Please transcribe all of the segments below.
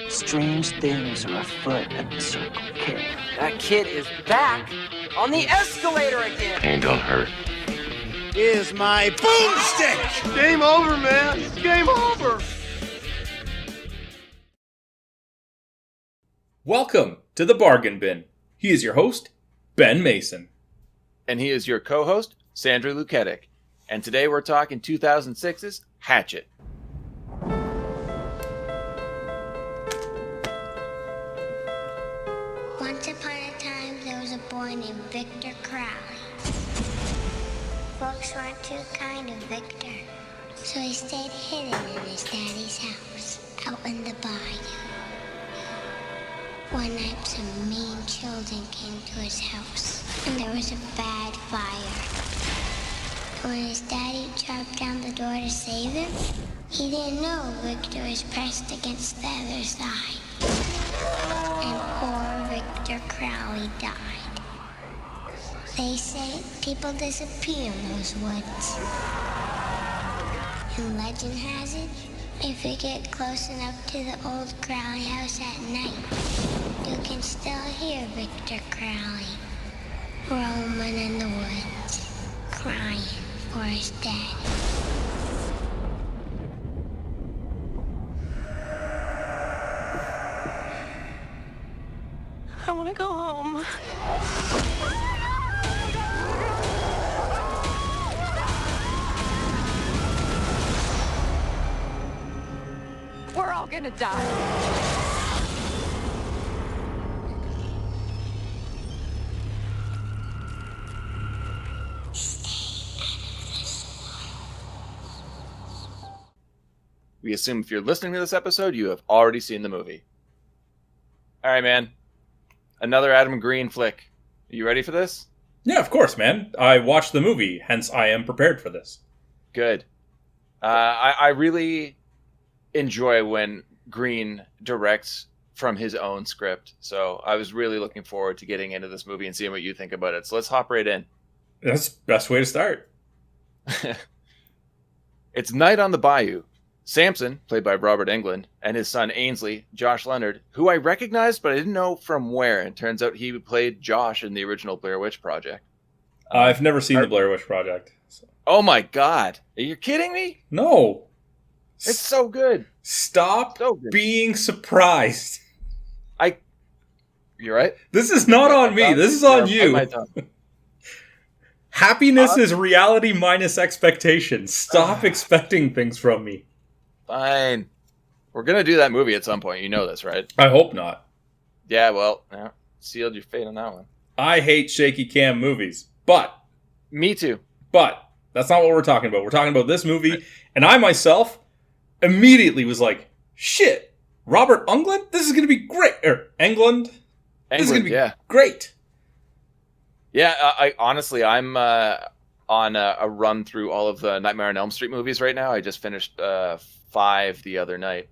Strange things are afoot at the Circle K. That kid is back on the escalator again. Kane don't hurt. Is my boomstick! Game over, man. It's game over. Welcome to the Bargain Bin. He is your host, Ben Mason. And he is your co-host, Sandra Luketic. And today we're talking 2006's Hatchet. Once upon a time, there was a boy named Victor Crowley. Folks weren't too kind to Victor, so he stayed hidden in his daddy's house, out in the bayou. One night, some mean children came to his house, and there was a bad fire. When his daddy chopped down the door to save him, he didn't know Victor was pressed against the other side. And poor Victor Crowley died. They say people disappear in those woods. And legend has it, if you get close enough to the old Crowley house at night, you can still hear Victor Crowley roaming in the woods, crying for his dad. I want to go home. We're all gonna die. We assume if you're listening to this episode, you have already seen the movie. All right, man. Another Adam Green flick. Are you ready for this? Yeah, of course, man. I watched the movie, hence I am prepared for this. Good. I really enjoy when Green directs from his own script. So I was really looking forward to getting into this movie and seeing what you think about it. So let's hop right in. That's the best way to start. It's night on the bayou. Samson, played by Robert Englund, and his son Ainsley, Josh Leonard, who I recognized but I didn't know from where. And turns out he played Josh in the original Blair Witch Project. I've never seen the Blair Witch Project. So. Oh my god. Are you kidding me? No. It's so good. Stop So good. being surprised. You're right. This is not on me. This is on you. Happiness is reality minus expectations. Stop expecting things from me. Fine. We're going to do that movie at some point. You know this, right? I hope not. Yeah, well, sealed your fate on that one. I hate shaky cam movies. But. Me too. But. That's not what we're talking about. We're talking about this movie. And I myself immediately was like, shit. Robert Englund? This is going to be great. Englund? This is going to be great. Yeah, I'm on a run through all of the Nightmare on Elm Street movies right now. I just finished 5 the other night.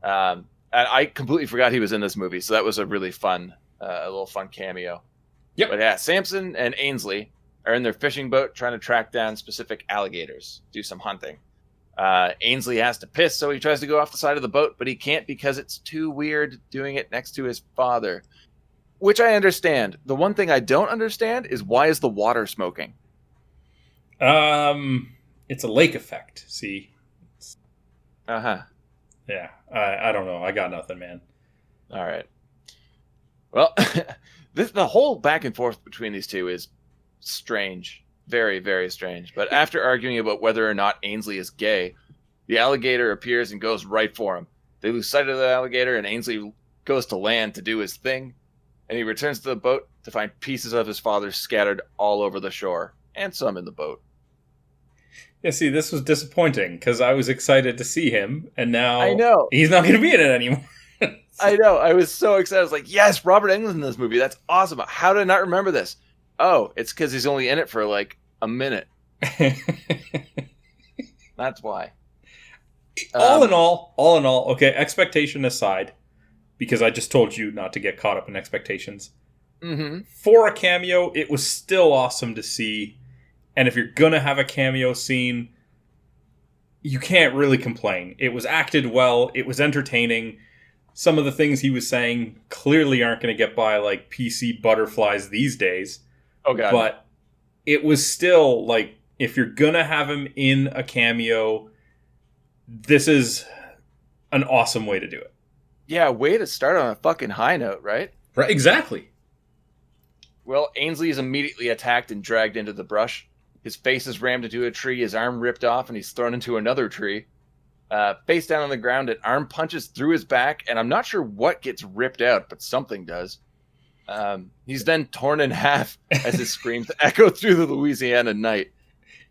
And I completely forgot he was in this movie, so that was a really fun, a little fun cameo. Yep. But yeah, Samson and Ainsley are in their fishing boat trying to track down specific alligators, do some hunting. Ainsley has to piss, so he tries to go off the side of the boat, but he can't because it's too weird doing it next to his father. Which I understand. The one thing I don't understand is why is the water smoking? It's a lake effect. See. Uh-huh. Yeah. I don't know. I got nothing, man. All right. Well, the whole back and forth between these two is strange. Very, very strange. But after arguing about whether or not Ainsley is gay, the alligator appears and goes right for him. They lose sight of the alligator, and Ainsley goes to land to do his thing. And he returns to the boat to find pieces of his father scattered all over the shore, and some in the boat. Yeah, see, this was disappointing, because I was excited to see him, and now I know. He's not going to be in it anymore. I know, I was so excited. I was like, yes, Robert Englund in this movie, that's awesome. How did I not remember this? Oh, it's because he's only in it for like a minute. That's why. All in all, okay, expectation aside, because I just told you not to get caught up in expectations. Mm-hmm. For a cameo, it was still awesome to see. And if you're going to have a cameo scene, you can't really complain. It was acted well. It was entertaining. some of the things he was saying clearly aren't going to get by like PC butterflies these days. Oh, God. But it was still like, if you're going to have him in a cameo, this is an awesome way to do it. Yeah, way to start on a fucking high note, right? Right, exactly. Well, Ainsley is immediately attacked and dragged into the brush. His face is rammed into a tree, his arm ripped off, and he's thrown into another tree. Face down on the ground, an arm punches through his back, and I'm not sure what gets ripped out, but something does. He's then torn in half as his screams echo through the Louisiana night.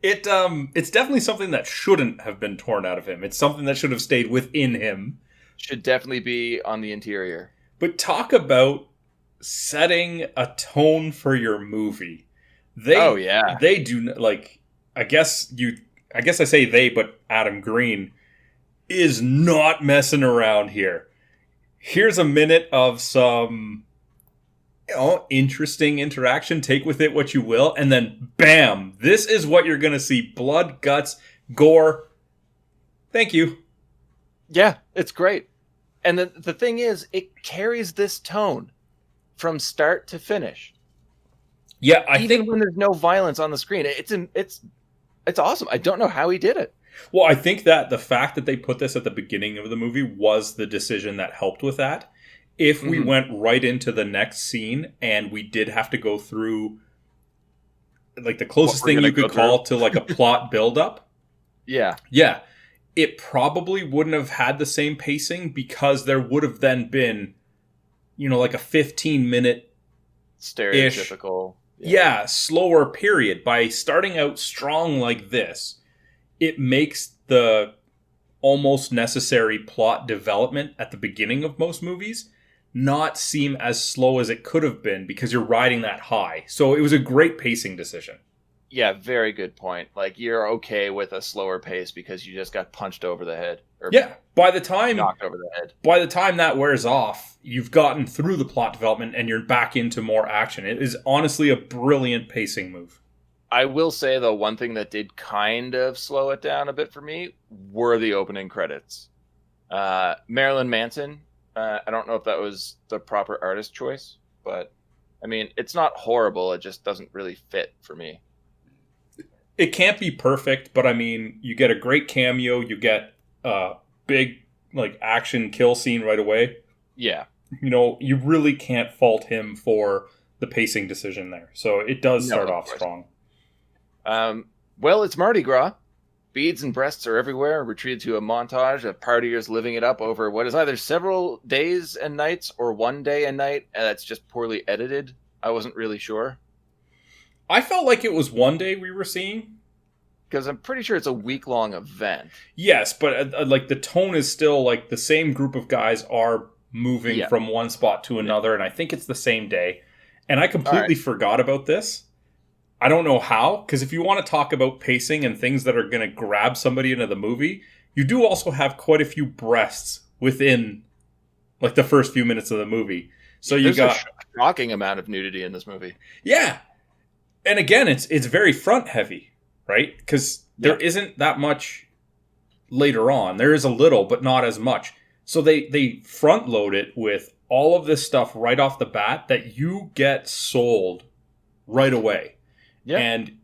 It's definitely something that shouldn't have been torn out of him. It's something that should have stayed within him. Should definitely be on the interior. But talk about setting a tone for your movie. They do, like, I guess I say they, but Adam Green is not messing around here. Here's a minute of some, interesting interaction. Take with it what you will. And then, bam, this is what you're going to see. Blood, guts, gore. Thank you. Yeah, it's great. And the thing is, it carries this tone from start to finish. Yeah, I Even think when there's no violence on the screen, it's awesome. I don't know how he did it. Well, I think that the fact that they put this at the beginning of the movie was the decision that helped with that. If we went right into the next scene and we did have to go through, like, the closest thing you could call to like a plot buildup. Yeah. Yeah. It probably wouldn't have had the same pacing because there would have then been, like a 15-minute stereotypical. Yeah, slower period. By starting out strong like this, it makes the almost necessary plot development at the beginning of most movies not seem as slow as it could have been because you're riding that high. So it was a great pacing decision. Yeah, very good point. Like, you're okay with a slower pace because you just got punched over the head. Or by the time knocked over the head. By the time that wears off, you've gotten through the plot development and you're back into more action. It is honestly a brilliant pacing move. I will say, though, one thing that did kind of slow it down a bit for me were the opening credits. Marilyn Manson, I don't know if that was the proper artist choice, but, I mean, it's not horrible. It just doesn't really fit for me. It can't be perfect, but I mean, you get a great cameo, you get a big, like, action kill scene right away. Yeah. You really can't fault him for the pacing decision there. So it does start off strong. Well, it's Mardi Gras. Beads and breasts are everywhere. We're treated to a montage of partiers living it up over what is either several days and nights or one day and night, and that's just poorly edited. I wasn't really sure. I felt like it was one day we were seeing. Because I'm pretty sure it's a week-long event. Yes, but like the tone is still like the same group of guys are moving from one spot to another, and I think it's the same day. And I completely forgot about this. I don't know how, because if you want to talk about pacing and things that are going to grab somebody into the movie, you do also have quite a few breasts within like the first few minutes of the movie. So you got a shocking amount of nudity in this movie. Yeah. And again, it's very front heavy, right? Because there isn't that much later on. There is a little, but not as much. So they front load it with all of this stuff right off the bat that you get sold right away. Yeah. And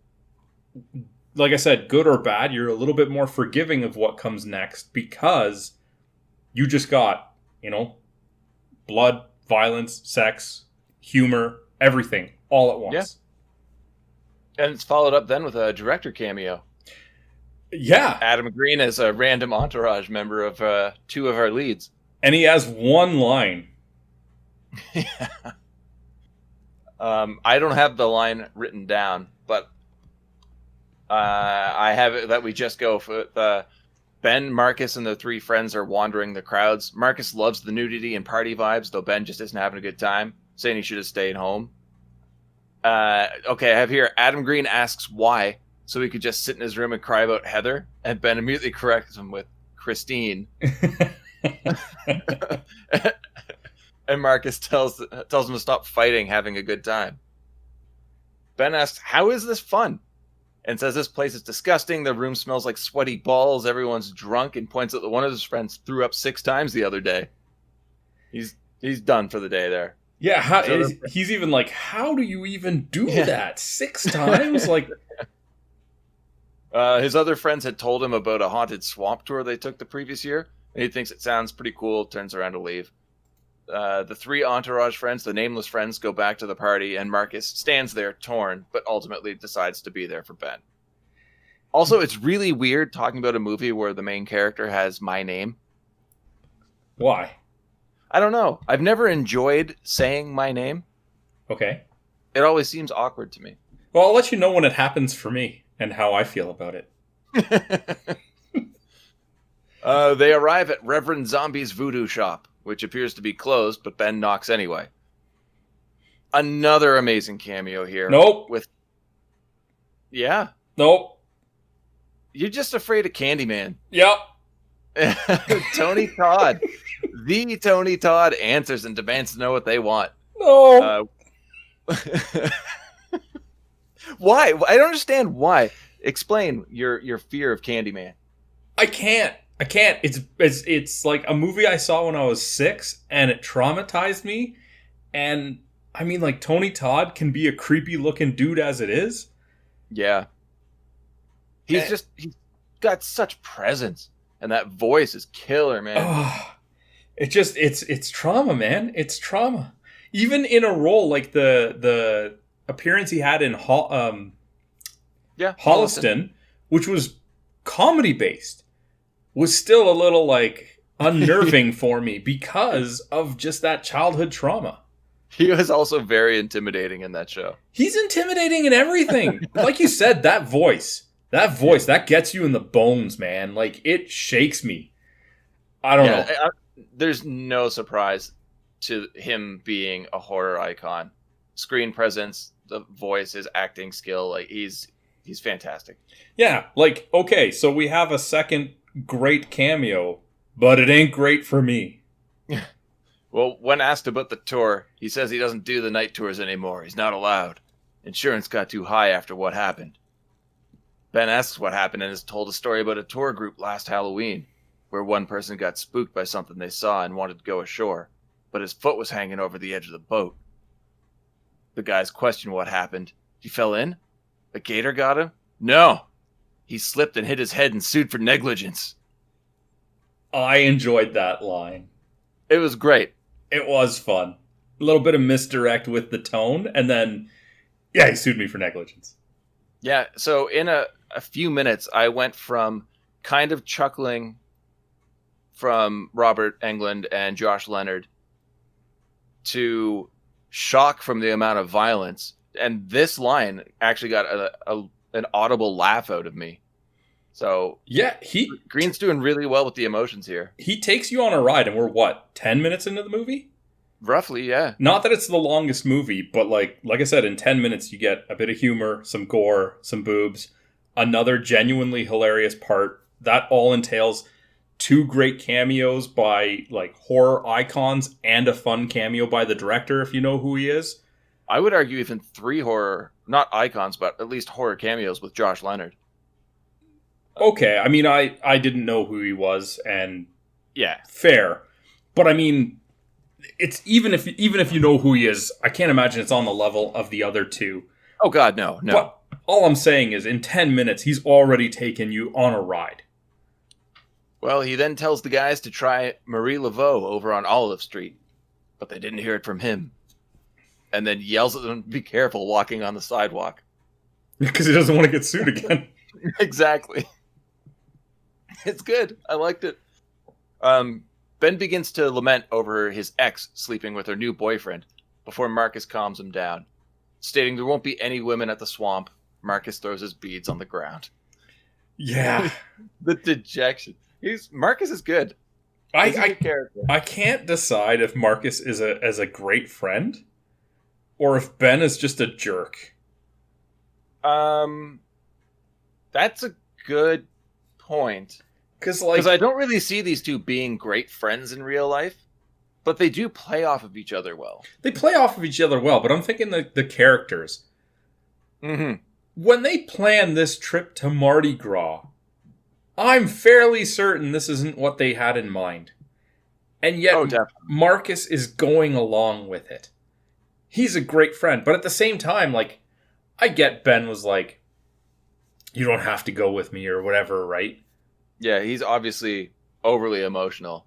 like I said, good or bad, you're a little bit more forgiving of what comes next because you just got, blood, violence, sex, humor, everything all at once. Yeah. And it's followed up then with a director cameo. Yeah. Adam Green as a random entourage member of two of our leads. And he has one line. I don't have the line written down, but I have it that we just go for Ben, Marcus, and the three friends are wandering the crowds. Marcus loves the nudity and party vibes, though Ben just isn't having a good time, saying he should have stayed home. Okay, I have here, Adam Green asks why, so he could just sit in his room and cry about Heather, and Ben immediately corrects him with Christine. And Marcus tells him to stop fighting, having a good time. Ben asks, how is this fun? And says this place is disgusting, the room smells like sweaty balls, everyone's drunk, and points out that one of his friends threw up 6 times the other day. He's done for the day there. Yeah, he's even like, how do you even do that 6 times? Like, his other friends had told him about a haunted swamp tour they took the previous year, and he thinks it sounds pretty cool, turns around to leave. The 3 entourage friends, the nameless friends, go back to the party, and Marcus stands there torn, but ultimately decides to be there for Ben. Also, it's really weird talking about a movie where the main character has my name. Why? I don't know. I've never enjoyed saying my name. Okay. It always seems awkward to me. Well, I'll let you know when it happens for me and how I feel about it. They arrive at Reverend Zombie's voodoo shop, which appears to be closed, but Ben knocks anyway. Another amazing cameo here. Nope. Yeah. Nope. You're just afraid of Candyman. Yep. Tony Todd. The Tony Todd answers and demands to know what they want. No. Why? I don't understand why. Explain your fear of Candyman. I can't. It's like a movie I saw when I was 6, and it traumatized me. And I mean, like, Tony Todd can be a creepy looking dude as it is. Yeah. He's got such presence, and that voice is killer, man. Oh, it's trauma, man. It's trauma. Even in a role like the appearance he had in Holliston, which was comedy based, was still a little like unnerving for me because of just that childhood trauma. He was also very intimidating in that show. He's intimidating in everything. Like you said, that voice, that gets you in the bones, man. Like, it shakes me. I don't know. There's no surprise to him being a horror icon. Screen presence, the voice, his acting skill, like he's fantastic. Yeah, like, okay, so we have a second great cameo, but it ain't great for me. Well, when asked about the tour, he says he doesn't do the night tours anymore. He's not allowed. Insurance got too high after what happened. Ben asks what happened and is told a story about a tour group last Halloween, where one person got spooked by something they saw and wanted to go ashore, but his foot was hanging over the edge of the boat. The guys question what happened. He fell in? A gator got him? No. He slipped and hit his head and sued for negligence. I enjoyed that line. It was great. It was fun. A little bit of misdirect with the tone, and then, yeah, he sued me for negligence. Yeah, so in a few minutes, I went from kind of chuckling from Robert Englund and Josh Leonard to shock from the amount of violence. And this line actually got an audible laugh out of me. So yeah, Green's doing really well with the emotions here. He takes you on a ride, and we're, 10 minutes into the movie? Roughly, yeah. Not that it's the longest movie, but like I said, in 10 minutes you get a bit of humor, some gore, some boobs, another genuinely hilarious part. That all entails 2 great cameos by like horror icons and a fun cameo by the director, if you know who he is. I would argue even 3 horror, not icons, but at least horror cameos with Josh Leonard. Okay, I mean, I didn't know who he was, and yeah, fair. But I mean, it's even if you know who he is, I can't imagine it's on the level of the other 2. Oh God, no. But all I'm saying is, in 10 minutes, he's already taken you on a ride. Well, he then tells the guys to try Marie Laveau over on Olive Street, but they didn't hear it from him. And then yells at them to be careful walking on the sidewalk. Because he doesn't want to get sued again. Exactly. It's good. I liked it. Ben begins to lament over his ex sleeping with her new boyfriend before Marcus calms him down. Stating there won't be any women at the swamp, Marcus throws his beads on the ground. Yeah. The dejection. Marcus is good. I can't decide if Marcus is a great friend or if Ben is just a jerk. That's a good point. Because I don't really see these two being great friends in real life, but they do play off of each other well. They play off of each other well, but I'm thinking the characters. Mm-hmm. When they plan this trip to Mardi Gras, I'm fairly certain this isn't what they had in mind. And yet definitely. Marcus is going along with it. He's a great friend. But at the same time, like, I get Ben was like, you don't have to go with me or whatever, right? Yeah, he's obviously overly emotional.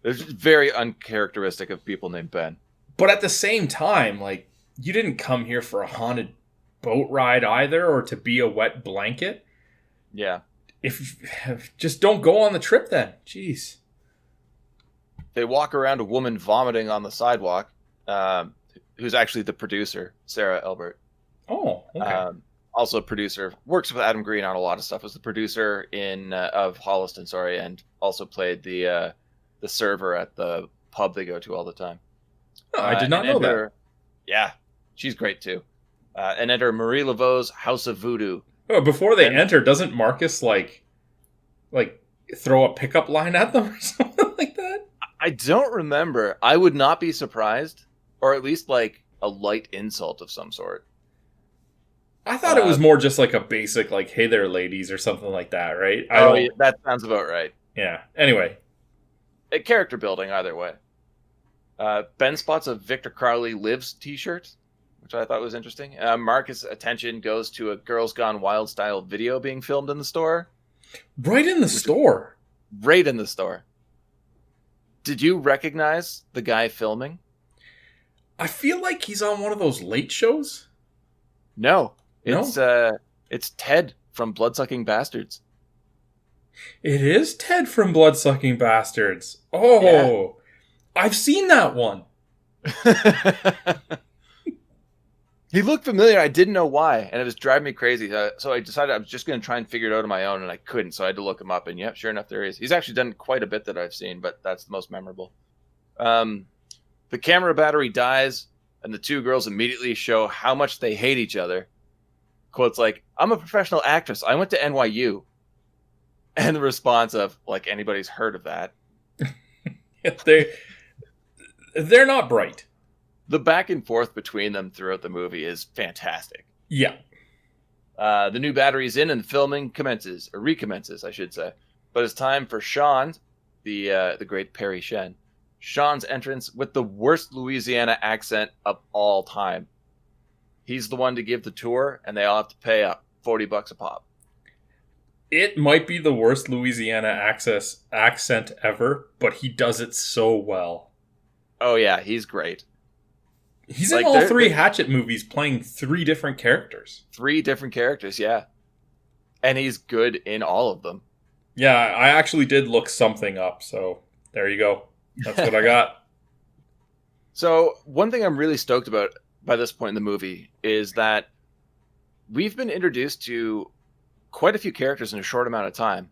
It's very uncharacteristic of people named Ben. But at the same time, like, you didn't come here for a haunted boat ride either, or to be a wet blanket. Yeah. If just don't go on the trip then. Jeez. They walk around a woman vomiting on the sidewalk, who's actually the producer, Sarah Elbert. Oh, okay. Also a producer, works with Adam Green on a lot of stuff. Was the producer of Holliston, and also played the server at the pub they go to all the time. Oh, I did not know that. Yeah, she's great too. And enter Marie Laveau's House of Voodoo. Oh, before they enter, doesn't Marcus like throw a pickup line at them or something like that? I don't remember. I would not be surprised, or at least like a light insult of some sort. I thought it was more just like a basic, like, hey there, ladies, or something like that, right? Yeah, that sounds about right. Yeah. Anyway. A character building, either way. Ben spots a Victor Crowley Lives t-shirt, which I thought was interesting. Marcus' attention goes to a Girls Gone Wild style video being filmed in the store. Right in the store? Right in the store. Did you recognize the guy filming? I feel like he's on one of those late shows. No. It's Ted from Bloodsucking Bastards. It is Ted from Bloodsucking Bastards. Oh, yeah. I've seen that one. He looked familiar. I didn't know why, and it was driving me crazy. So I decided I was just going to try and figure it out on my own, and I couldn't. So I had to look him up, and sure enough, there he is. He's actually done quite a bit that I've seen, but that's the most memorable. The camera battery dies, and the two girls immediately show how much they hate each other. Quotes like, "I'm a professional actress. I went to NYU." And the response of, like, anybody's heard of that. They're not bright. The back and forth between them throughout the movie is fantastic. Yeah. The new battery's in and the filming recommences, I should say. But it's time for Sean, the great Perry Shen. Sean's entrance with the worst Louisiana accent of all time. He's the one to give the tour, and they all have to pay up $40 a pop. It might be the worst Louisiana accent ever, but he does it so well. Oh yeah, he's great. He's in all three Hatchet movies playing three different characters. Three different characters, yeah. And he's good in all of them. Yeah, I actually did look something up, so there you go. That's what I got. So, one thing I'm really stoked about by this point in the movie is that we've been introduced to quite a few characters in a short amount of time.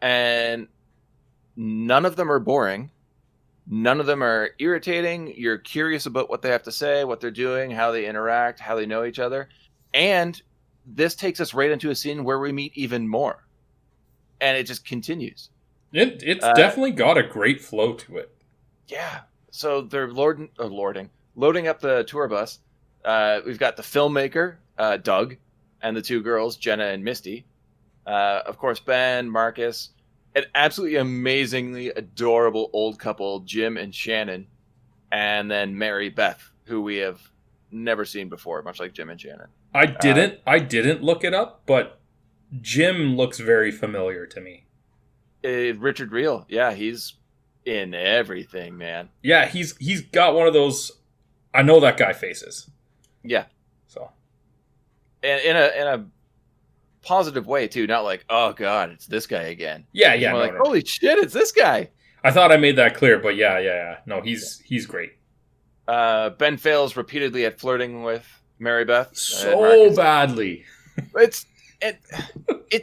And none of them are boring. None of them are irritating. You're curious about what they have to say, what they're doing, how they interact, how they know each other. And this takes us right into a scene where we meet even more. And it just continues. It's definitely got a great flow to it. Yeah. So they're loading up the tour bus. We've got the filmmaker, Doug, and the two girls, Jenna and Misty. Of course, Ben, Marcus, an absolutely amazingly adorable old couple, Jim and Shannon, and then Mary Beth, who we have never seen before, much like Jim and Shannon. I didn't look it up, but Jim looks very familiar to me. Richard Reel, yeah, he's in everything, man. Yeah, he's got one of those I know that guy faces. Yeah. So, and in a positive way too, not like, oh god, it's this guy again. Yeah, no, like, holy shit, it's this guy. I thought I made that clear, but yeah. No, he's great. Ben fails repeatedly at flirting with Mary Beth so badly. It's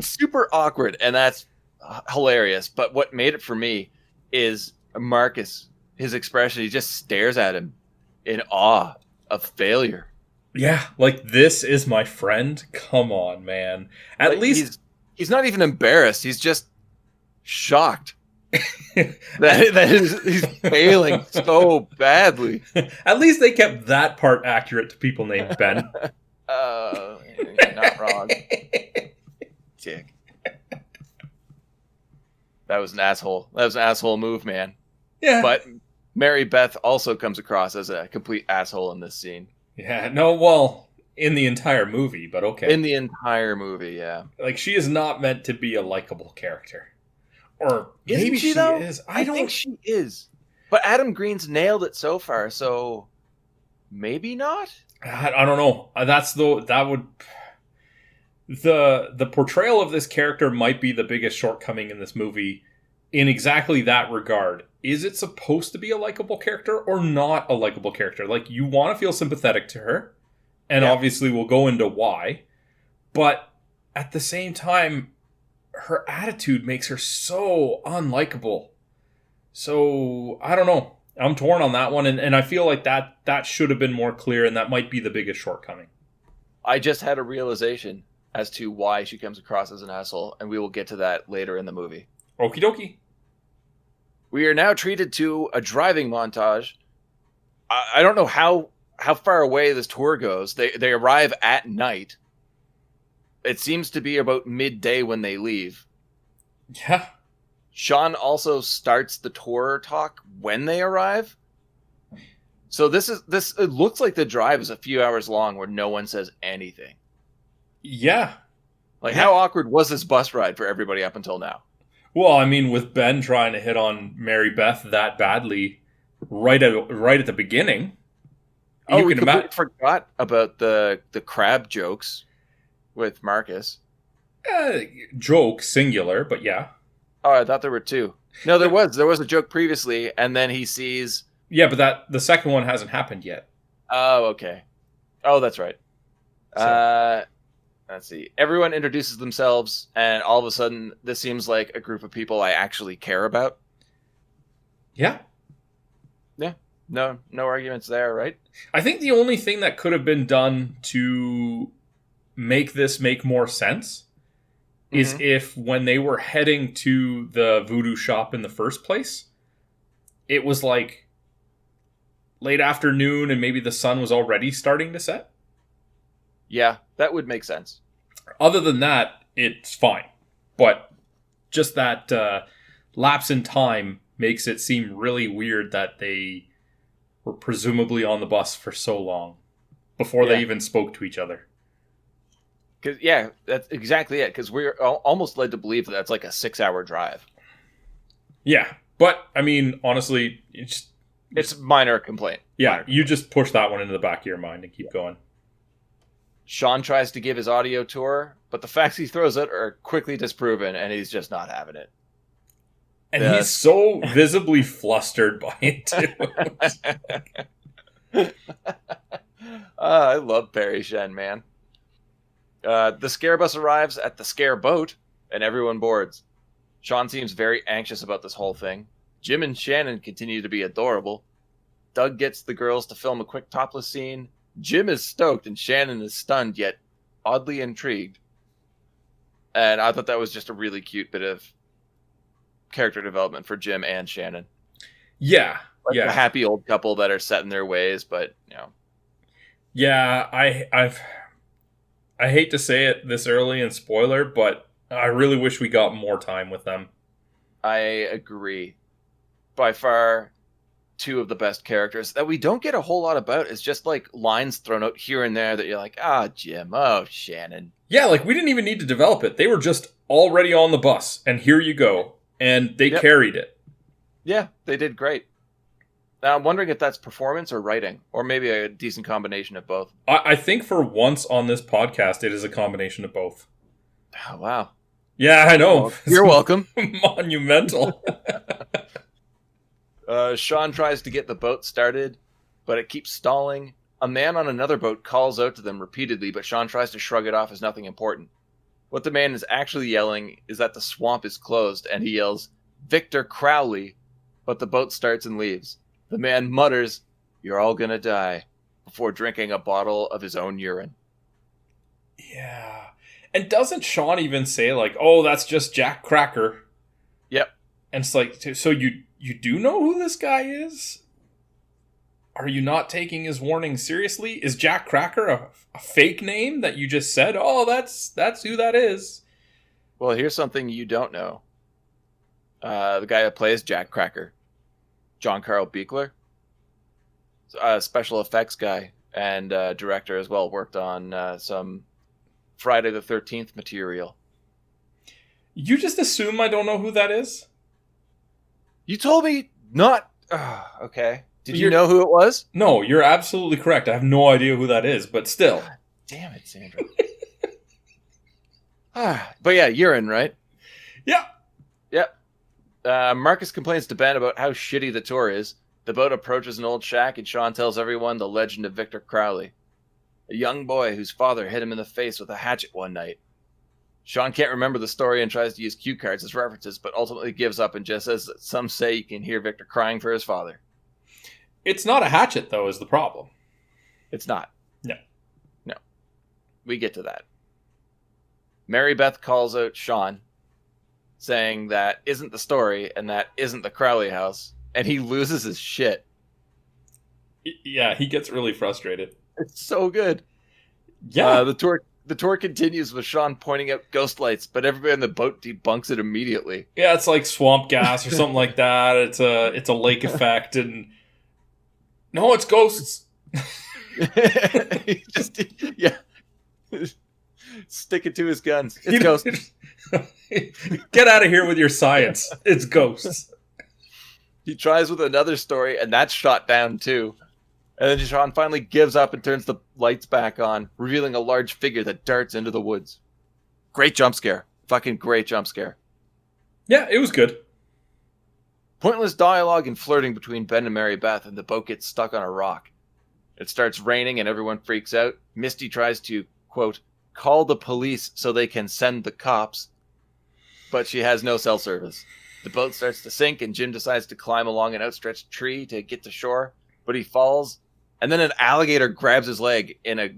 super awkward, and that's hilarious. But what made it for me is Marcus. His expression, he just stares at him in awe of failure. Yeah, like, this is my friend? Come on, man. At least he's not even embarrassed. He's just shocked that he's failing so badly. At least they kept that part accurate to people named Ben. You're not wrong. Dick. That was an asshole. That was an asshole move, man. Yeah. But Mary Beth also comes across as a complete asshole in this scene. Yeah, no, well, in the entire movie, but okay. In the entire movie, yeah. Like, she is not meant to be a likable character. Or Isn't maybe she though? is. I think she is. But Adam Green's nailed it so far, so maybe not? I don't know. The portrayal of this character might be the biggest shortcoming in this movie in exactly that regard. Is it supposed to be a likable character or not a likable character? Like, you want to feel sympathetic to her, and obviously we'll go into why, but at the same time, her attitude makes her so unlikable. So, I don't know. I'm torn on that one, and I feel like that should have been more clear, and that might be the biggest shortcoming. I just had a realization as to why she comes across as an asshole, and we will get to that later in the movie. Okie dokie. We are now treated to a driving montage. I don't know how far away this tour goes. They arrive at night. It seems to be about midday when they leave. Yeah. Sean also starts the tour talk when they arrive. So it looks like the drive is a few hours long where no one says anything. Yeah. Like, how awkward was this bus ride for everybody up until now? Well, I mean, with Ben trying to hit on Mary Beth that badly right at the beginning. We completely forgot about the crab jokes with Marcus. Joke, singular, but yeah. Oh, I thought there were two. No, there was a joke previously, and then he sees... Yeah, but the second one hasn't happened yet. Oh, okay. Oh, that's right. So. Let's see. Everyone introduces themselves, and all of a sudden, this seems like a group of people I actually care about. Yeah. Yeah. No arguments there, right? I think the only thing that could have been done to make this make more sense is if when they were heading to the voodoo shop in the first place, it was like late afternoon and maybe the sun was already starting to set. Yeah, that would make sense. Other than that, it's fine. But just that lapse in time makes it seem really weird that they were presumably on the bus for so long before they even spoke to each other. That's exactly it. Because we're almost led to believe that that's like a 6-hour drive. Yeah, but I mean, honestly, it's a minor complaint. Yeah, you just push that one into the back of your mind and keep going. Sean tries to give his audio tour, but the facts he throws out are quickly disproven, and he's just not having it. And he's so visibly flustered by it, too. I love Barry Shen, man. The scare bus arrives at the scare boat, and everyone boards. Sean seems very anxious about this whole thing. Jim and Shannon continue to be adorable. Doug gets the girls to film a quick topless scene. Jim is stoked, and Shannon is stunned, yet oddly intrigued. And I thought that was just a really cute bit of character development for Jim and Shannon. Yeah. Like a happy old couple that are set in their ways, but, you know. Yeah, I hate to say it this early and spoiler, but I really wish we got more time with them. I agree. By far, two of the best characters that we don't get a whole lot about. Is just like lines thrown out here and there that you're like, Jim, Shannon. Yeah, like we didn't even need to develop it. They were just already on the bus, and here you go. And they carried it. Yeah, they did great. Now, I'm wondering if that's performance or writing, or maybe a decent combination of both. I think for once on this podcast, it is a combination of both. Oh, wow. Yeah, I know. Well, you're welcome. Monumental. Sean tries to get the boat started, but it keeps stalling. A man on another boat calls out to them repeatedly, but Sean tries to shrug it off as nothing important. What the man is actually yelling is that the swamp is closed, and he yells, "Victor Crowley," but the boat starts and leaves. The man mutters, "You're all gonna die," before drinking a bottle of his own urine. Yeah. And doesn't Sean even say, like, oh, that's just Jack Cracker? Yep. And it's like, so you do know who this guy is? Are you not taking his warning seriously? Is Jack Cracker a fake name that you just said? Oh, that's who that is. Well, here's something you don't know. The guy that plays Jack Cracker, John Carl Buechler, a special effects guy and director as well, worked on some Friday the 13th material. You just assume I don't know who that is? You told me not... okay. Did you know who it was? No, you're absolutely correct. I have no idea who that is, but still. God damn it, Sandra. But yeah, urine, right? Yeah. Yep. Marcus complains to Ben about how shitty the tour is. The boat approaches an old shack, and Sean tells everyone the legend of Victor Crowley, a young boy whose father hit him in the face with a hatchet one night. Sean can't remember the story and tries to use cue cards as references, but ultimately gives up and just says that some say you can hear Victor crying for his father. It's not a hatchet, though, is the problem. It's not. No. No. We get to that. Mary Beth calls out Sean, saying that isn't the story and that isn't the Crowley house, and he loses his shit. Yeah, he gets really frustrated. It's so good. Yeah. The tour continues with Sean pointing out ghost lights, but everybody on the boat debunks it immediately. Yeah, it's like swamp gas or something like that. It's a lake effect, and no, it's ghosts. Yeah. Sticking to his guns. It's ghosts. Get out of here with your science. It's ghosts. He tries with another story, and that's shot down too. And then Sean finally gives up and turns the lights back on, revealing a large figure that darts into the woods. Great jump scare. Fucking great jump scare. Yeah, it was good. Pointless dialogue and flirting between Ben and Mary Beth, and the boat gets stuck on a rock. It starts raining and everyone freaks out. Misty tries to, quote, call the police so they can send the cops, but she has no cell service. The boat starts to sink and Jim decides to climb along an outstretched tree to get to shore, but he falls, and then an alligator grabs his leg in a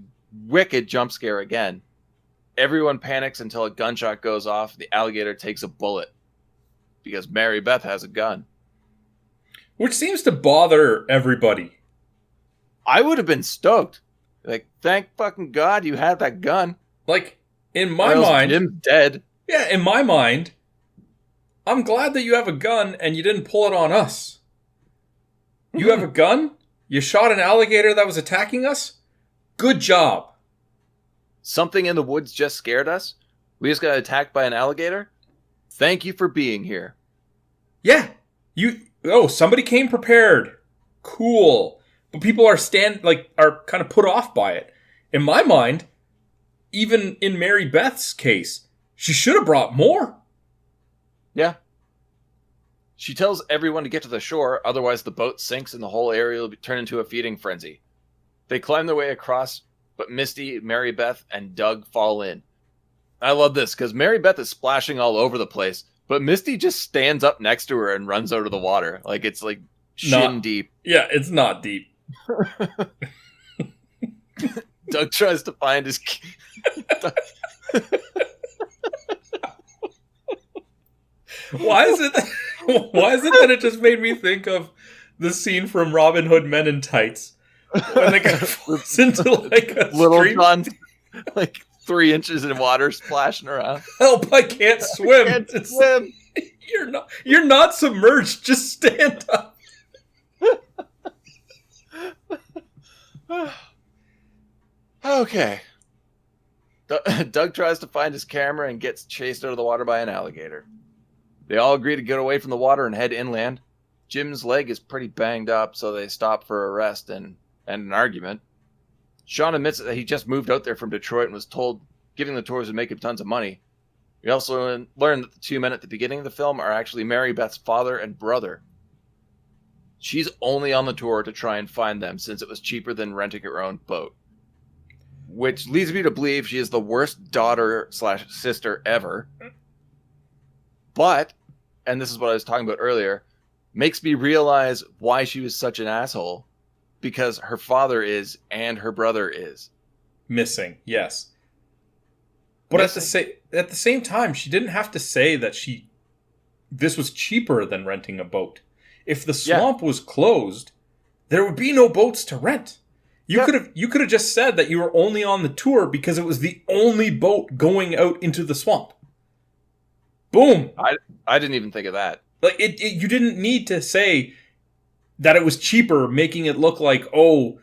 wicked jump scare again. Everyone panics until a gunshot goes off. The alligator takes a bullet because Mary Beth has a gun. Which seems to bother everybody. I would have been stoked. Like, thank fucking God you had that gun. Like, in my mind... Jim's dead. Yeah, in my mind, I'm glad that you have a gun and you didn't pull it on us. You have a gun? You shot an alligator that was attacking us? Good job. Something in the woods just scared us? We just got attacked by an alligator? Thank you for being here. Yeah. Somebody came prepared. Cool. But people are kind of put off by it. In my mind, even in Mary Beth's case, she should have brought more. Yeah. She tells everyone to get to the shore, otherwise the boat sinks and the whole area will turn into a feeding frenzy. They climb their way across, but Misty, Mary Beth, and Doug fall in. I love this, because Mary Beth is splashing all over the place, but Misty just stands up next to her and runs out of the water. Like, it's like shin deep. Yeah, it's not deep. Doug tries to find his... Why is it that it just made me think of the scene from Robin Hood Men in Tights when the guy falls into like a little stream? John, like 3 inches in water splashing around. Help! I can't swim. I can't swim. You're not submerged. Just stand up. Okay. Doug tries to find his camera and gets chased out of the water by an alligator. They all agree to get away from the water and head inland. Jim's leg is pretty banged up, so they stop for a rest and an argument. Sean admits that he just moved out there from Detroit and was told giving the tours would make him tons of money. We also learn that the 2 men at the beginning of the film are actually Mary Beth's father and brother. She's only on the tour to try and find them, since it was cheaper than renting her own boat. Which leads me to believe she is the worst daughter/sister ever. But, and this is what I was talking about earlier, makes me realize why she was such an asshole. Because her father is, and her brother is. Missing, yes. But at the same time, she didn't have to say that this was cheaper than renting a boat. If the swamp was closed, there would be no boats to rent. You could have just said that you were only on the tour because it was the only boat going out into the swamp. Boom. I didn't even think of that. Like you didn't need to say that it was cheaper making it look like, oh,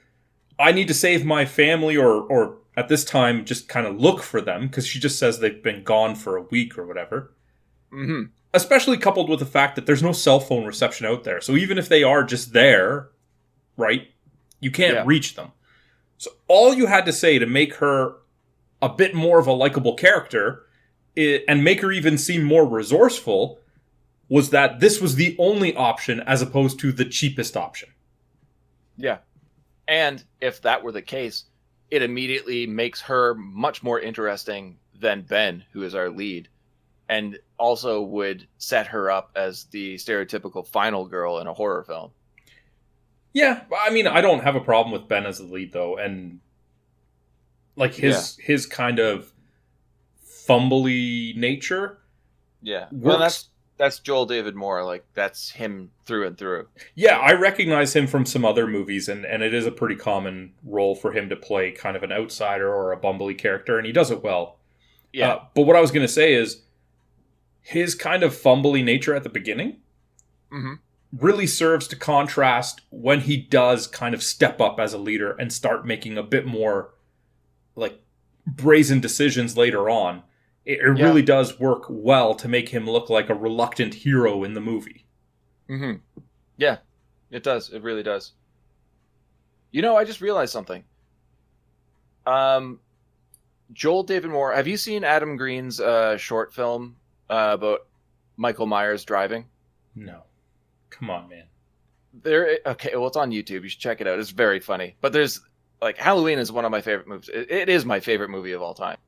I need to save my family or at this time just kind of look for them, because she just says they've been gone for a week or whatever. Mm-hmm. Especially coupled with the fact that there's no cell phone reception out there. So even if they are just there, right, you can't reach them. So all you had to say to make her a bit more of a likable character and make her even seem more resourceful was that this was the only option as opposed to the cheapest option. Yeah. And if that were the case, it immediately makes her much more interesting than Ben, who is our lead, and also would set her up as the stereotypical final girl in a horror film. Yeah, I mean, I don't have a problem with Ben as the lead, though, and like his kind of fumbly nature. Yeah, works. Well, that's Joel David Moore. Like, that's him through and through. Yeah, I recognize him from some other movies, and it is a pretty common role for him to play kind of an outsider or a bumbly character, and he does it well. Yeah. But what I was going to say is, his kind of fumbly nature at the beginning really serves to contrast when he does kind of step up as a leader and start making a bit more, like, brazen decisions later on. It really does work well to make him look like a reluctant hero in the movie. Mm-hmm. Yeah, it does. It really does. You know, I just realized something. Joel David Moore, have you seen Adam Green's short film about Michael Myers driving? No. Come on, man. Okay, well, it's on YouTube. You should check it out. It's very funny. But there's, like, Halloween is one of my favorite movies. It is my favorite movie of all time.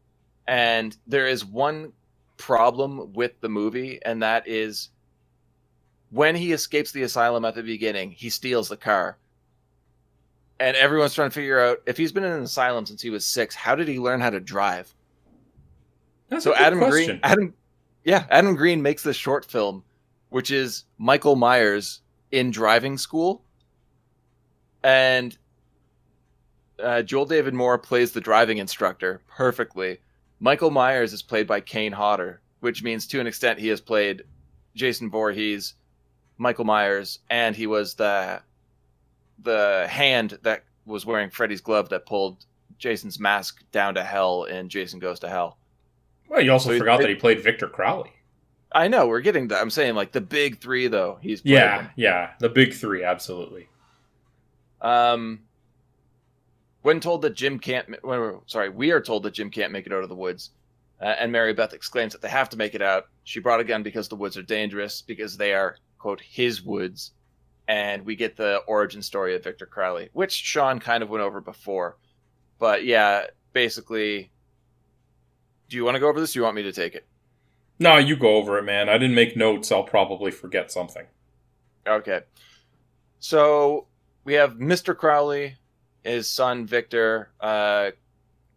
And there is one problem with the movie, and that is when he escapes the asylum at the beginning, he steals the car. And everyone's trying to figure out, if he's been in an asylum since he was 6, how did he learn how to drive? That's a good question. Adam Green makes this short film, which is Michael Myers in driving school. And Joel David Moore plays the driving instructor perfectly. Michael Myers is played by Kane Hodder, which means to an extent he has played Jason Voorhees, Michael Myers, and he was the hand that was wearing Freddy's glove that pulled Jason's mask down to hell in Jason Goes to Hell. Well, you also forgot that he played Victor Crowley. I know, we're getting that. I'm saying, like, the big three, though. He's played them. The big three, absolutely. We are told that Jim can't make it out of the woods. And Mary Beth exclaims that they have to make it out. She brought a gun because the woods are dangerous, because they are, quote, his woods. And we get the origin story of Victor Crowley, which Sean kind of went over before. But yeah, basically, do you want to go over this? Or do you want me to take it? No, you go over it, man. I didn't make notes. I'll probably forget something. Okay. So we have Mr. Crowley, his son Victor.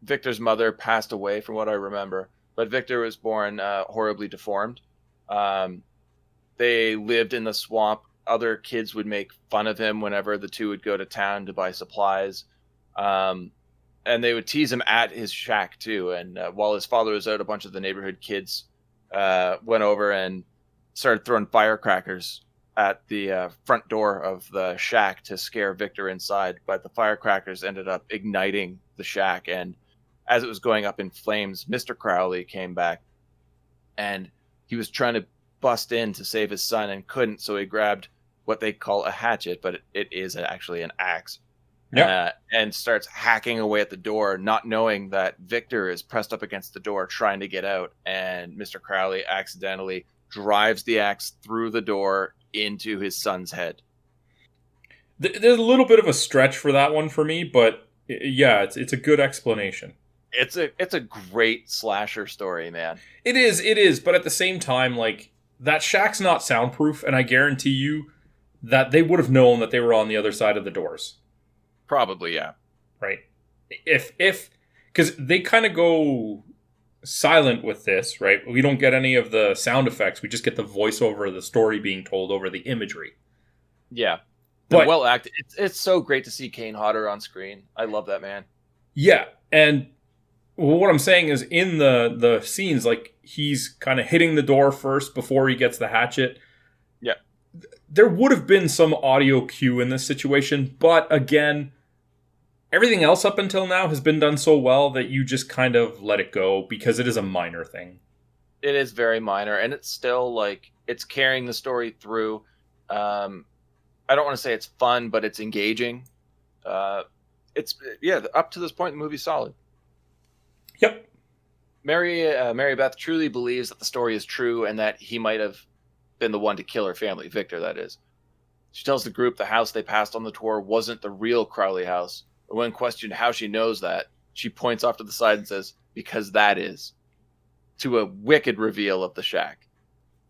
Victor's mother passed away, from what I remember. But Victor was born horribly deformed. They lived in the swamp. Other kids would make fun of him whenever the two would go to town to buy supplies. And they would tease him at his shack, too. And while his father was out, a bunch of the neighborhood kids went over and started throwing firecrackers at the front door of the shack to scare Victor inside. But the firecrackers ended up igniting the shack. And as it was going up in flames, Mr. Crowley came back. And he was trying to bust in to save his son and couldn't. So he grabbed what they call a hatchet, but it is actually an axe. And starts hacking away at the door, not knowing that Victor is pressed up against the door trying to get out. And Mr. Crowley accidentally drives the axe through the door into his son's head. There's a little bit of a stretch for that one for me, but yeah, it's a good explanation. It's a great slasher story, man. It is, but at the same time, like, that shack's not soundproof, and I guarantee you that they would have known that they were on the other side of the doors. Probably, yeah. Right. Because they kind of go silent with this, right? We don't get any of the sound effects. We just get the voiceover of the story being told over the imagery. Yeah. But well acted. It's so great to see Kane Hodder on screen. I love that man. Yeah, and what I'm saying is in the scenes, like, he's kind of hitting the door first before he gets the hatchet. Yeah. there would have been some audio cue in this situation, but again, everything else up until now has been done so well that you just kind of let it go because it is a minor thing. It is very minor, and it's still like it's carrying the story through. I don't want to say it's fun, but it's engaging. Up to this point, the movie's solid. Yep. Mary Beth truly believes that the story is true and that he might have been the one to kill her family, Victor, that is. She tells the group the house they passed on the tour wasn't the real Crowley house. And when questioned how she knows that, she points off to the side and says, because that is, to a wicked reveal of the shack.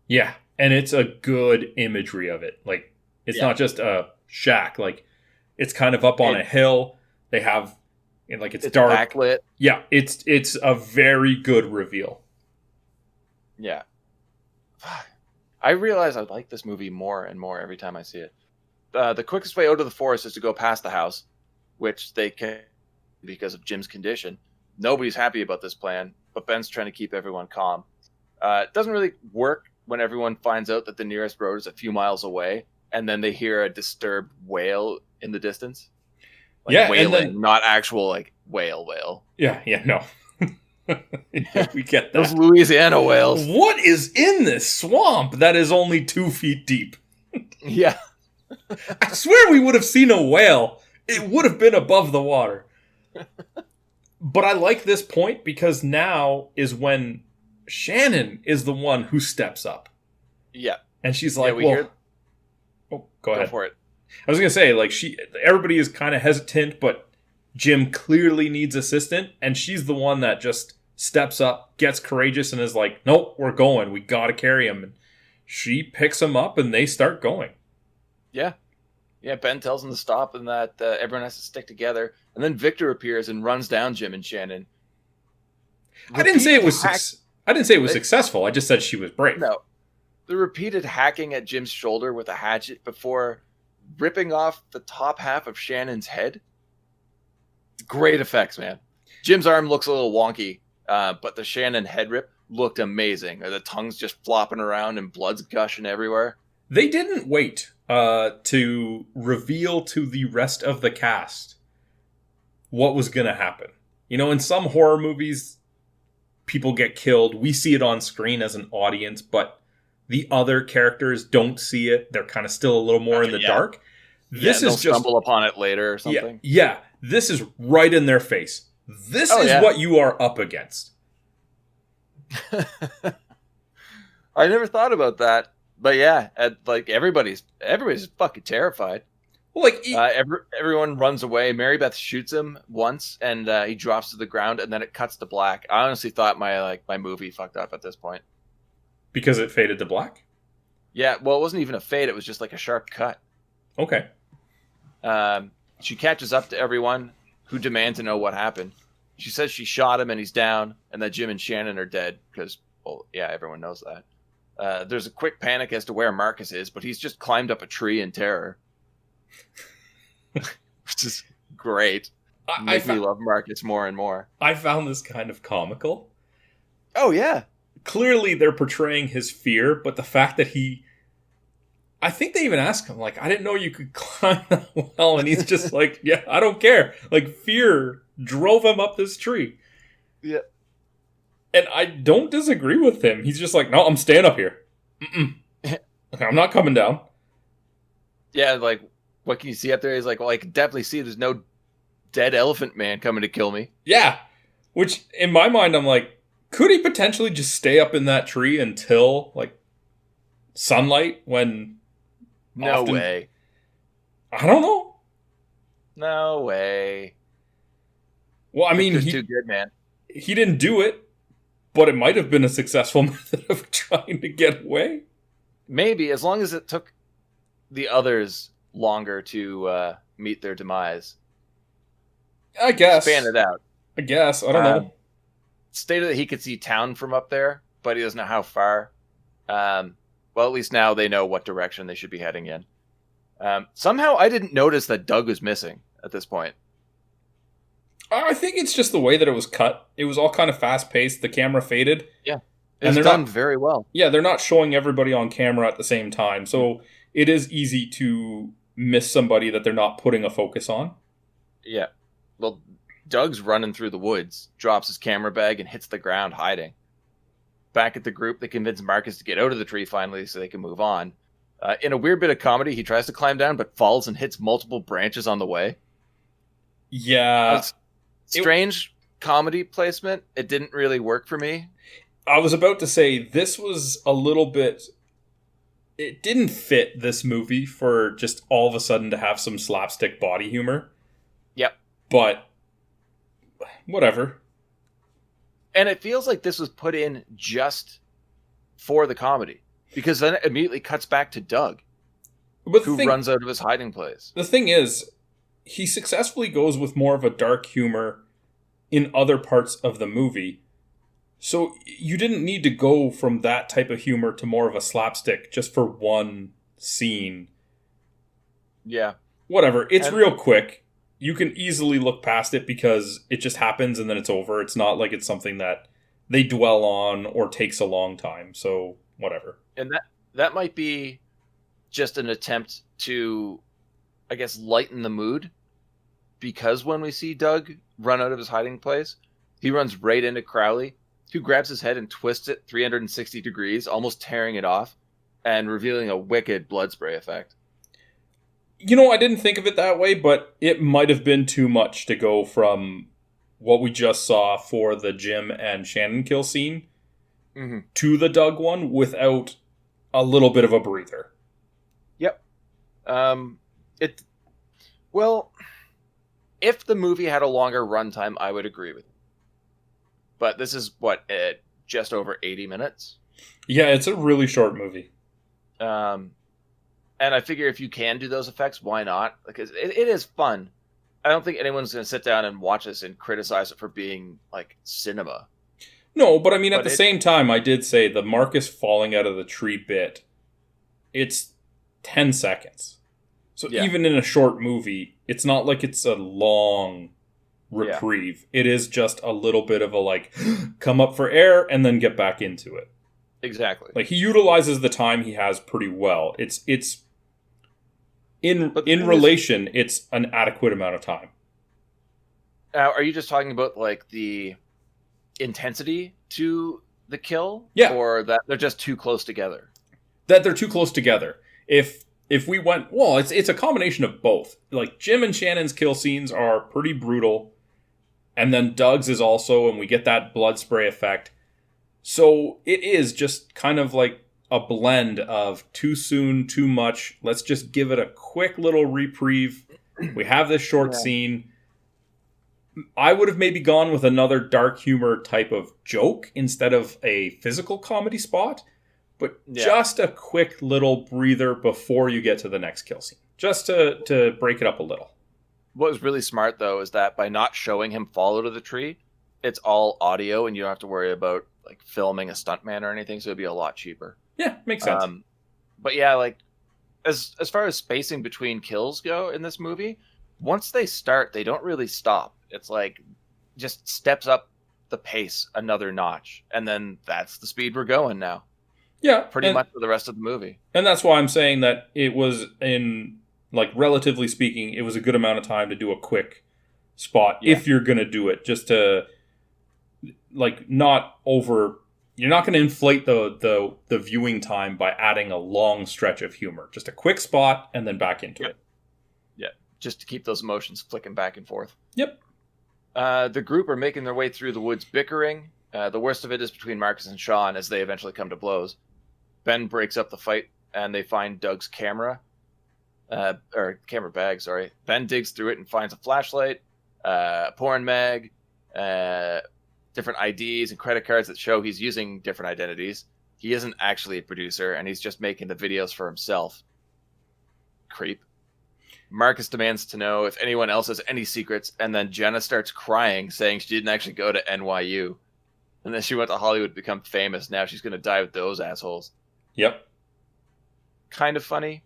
Yeah, and it's a good imagery of it. Like, it's not just a shack. Like, it's kind of up on a hill. They have, it's dark. Backlit. Yeah, it's a very good reveal. Yeah. I realize I like this movie more and more every time I see it. The quickest way out of the forest is to go past the house, which they can because of Jim's condition. Nobody's happy about this plan, but Ben's trying to keep everyone calm. It doesn't really work when everyone finds out that the nearest road is a few miles away, and then they hear a disturbed wail in the distance. Wailing, then, not actual whale. Yeah, no. We get that. Those Louisiana whales. What is in this swamp that is only 2 feet deep? Yeah. I swear we would have seen a whale. It would have been above the water. But I like this point because now is when Shannon is the one who steps up. Yeah. And she's like, go ahead. Go for it. I was going to say, everybody is kind of hesitant, but Jim clearly needs assistance, and she's the one that just steps up, gets courageous, and is like, nope, we're going. We got to carry him. And she picks him up, and they start going. Yeah. Yeah, Ben tells him to stop and that everyone has to stick together. And then Victor appears and runs down Jim and Shannon. I didn't say it was successful. I just said she was brave. No. The repeated hacking at Jim's shoulder with a hatchet before ripping off the top half of Shannon's head. Great effects, man. Jim's arm looks a little wonky, but the Shannon head rip looked amazing. The tongue's just flopping around and blood's gushing everywhere. They didn't wait to reveal to the rest of the cast what was going to happen. In some horror movies, people get killed. We see it on screen as an audience, but the other characters don't see it. They're kind of still a little more in the dark. This is just stumble upon it later or something. Yeah. This is right in their face. This is what you are up against. I never thought about that. But yeah, everybody's fucking terrified. Well, everyone runs away. Mary Beth shoots him once, and he drops to the ground, and then it cuts to black. I honestly thought my movie fucked up at this point because it faded to black. Yeah, well, it wasn't even a fade; it was just like a sharp cut. Okay. She catches up to everyone who demand to know what happened. She says she shot him and he's down, and that Jim and Shannon are dead because, everyone knows that. There's a quick panic as to where Marcus is, but he's just climbed up a tree in terror. Which is great. Makes me love Marcus more and more. I found this kind of comical. Oh, yeah. Clearly they're portraying his fear, but the fact that I think they even ask him, I didn't know you could climb that well, and he's just like, yeah, I don't care. Fear drove him up this tree. Yeah. And I don't disagree with him. He's just like, no, I'm staying up here. I'm not coming down. Yeah, what can you see up there? He's like, well, I can definitely see there's no dead elephant man coming to kill me. Yeah. Which, in my mind, I'm like, could he potentially just stay up in that tree until, sunlight when... No way. I don't know. No way. Well, I mean, he's too good, man. He didn't do it, but it might have been a successful method of trying to get away. Maybe, as long as it took the others longer to meet their demise. I guess. Span it out. I guess. I don't know. Stated that he could see town from up there, but he doesn't know how far. Well, at least now they know what direction they should be heading in. Somehow I didn't notice that Doug was missing at this point. I think it's just the way that it was cut. It was all kind of fast-paced. The camera faded. Yeah. It's done very well. Yeah, they're not showing everybody on camera at the same time. So it is easy to miss somebody that they're not putting a focus on. Yeah. Well, Doug's running through the woods, drops his camera bag, and hits the ground hiding. Back at the group, they convince Marcus to get out of the tree finally so they can move on. In a weird bit of comedy, he tries to climb down, but falls and hits multiple branches on the way. Yeah. Strange comedy placement. It didn't really work for me. I was about to say, this was a little bit... It didn't fit this movie for just all of a sudden to have some slapstick body humor. Yep. But, whatever. And it feels like this was put in just for the comedy. Because then it immediately cuts back to Doug, who runs out of his hiding place. The thing is, he successfully goes with more of a dark humor in other parts of the movie. So you didn't need to go from that type of humor to more of a slapstick just for one scene. Yeah. Whatever. It's real quick. You can easily look past it because it just happens and then it's over. It's not like it's something that they dwell on or takes a long time. So whatever. And that might be just an attempt to, I guess, lighten the mood. Because when we see Doug run out of his hiding place, he runs right into Crowley, who grabs his head and twists it 360 degrees, almost tearing it off, and revealing a wicked blood spray effect. You know, I didn't think of it that way, but it might have been too much to go from what we just saw for the Jim and Shannon kill scene to the Doug one without a little bit of a breather. Yep. If the movie had a longer runtime, I would agree with you. But this is, just over 80 minutes? Yeah, it's a really short movie. And I figure if you can do those effects, why not? Because it is fun. I don't think anyone's going to sit down and watch this and criticize it for being, cinema. No, but I mean, at the same time, I did say the Marcus falling out of the tree bit, it's 10 seconds. So even in a short movie, it's not like it's a long reprieve. Yeah. It is just a little bit of a come up for air and then get back into it. Exactly. He utilizes the time he has pretty well. It's in relation, it's an adequate amount of time. Now, are you just talking about the intensity to the kill? Yeah. Or that they're just too close together? That they're too close together. If we went, it's a combination of both. Jim and Shannon's kill scenes are pretty brutal. And then Doug's is also, and we get that blood spray effect. So it is just kind of a blend of too soon, too much. Let's just give it a quick little reprieve. We have this short scene. I would have maybe gone with another dark humor type of joke instead of a physical comedy spot. But just a quick little breather before you get to the next kill scene. Just to break it up a little. What was really smart, though, is that by not showing him fall out of the tree, it's all audio, and you don't have to worry about filming a stuntman or anything, so it'd be a lot cheaper. Yeah, makes sense. But yeah, as far as spacing between kills go in this movie, once they start, they don't really stop. It's just steps up the pace another notch, and then that's the speed we're going now. Yeah, pretty much for the rest of the movie. And that's why I'm saying that it was relatively speaking, it was a good amount of time to do a quick spot if you're going to do it. Just to, not over... You're not going to inflate the viewing time by adding a long stretch of humor. Just a quick spot and then back into it. Yeah, just to keep those emotions flicking back and forth. Yep. The group are making their way through the woods bickering. The worst of it is between Marcus and Sean as they eventually come to blows. Ben breaks up the fight, and they find Doug's camera. Or camera bag, sorry. Ben digs through it and finds a flashlight, a porn mag, different IDs and credit cards that show he's using different identities. He isn't actually a producer, and he's just making the videos for himself. Creep. Marcus demands to know if anyone else has any secrets, and then Jenna starts crying, saying she didn't actually go to NYU. And then she went to Hollywood to become famous. Now she's going to die with those assholes. Yep. Kind of funny.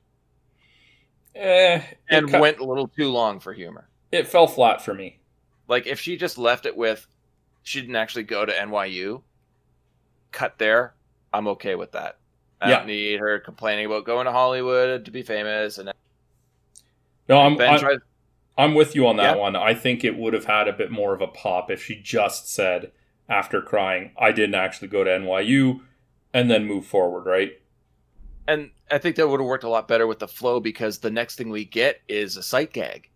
And went a little too long for humor. It fell flat for me. If she just left it with, she didn't actually go to NYU, cut there, I'm okay with that. I don't need her complaining about going to Hollywood to be famous. And no, I'm with you on that one. I think it would have had a bit more of a pop if she just said, after crying, I didn't actually go to NYU, and then move forward, right? And I think that would have worked a lot better with the flow, because the next thing we get is a sight gag.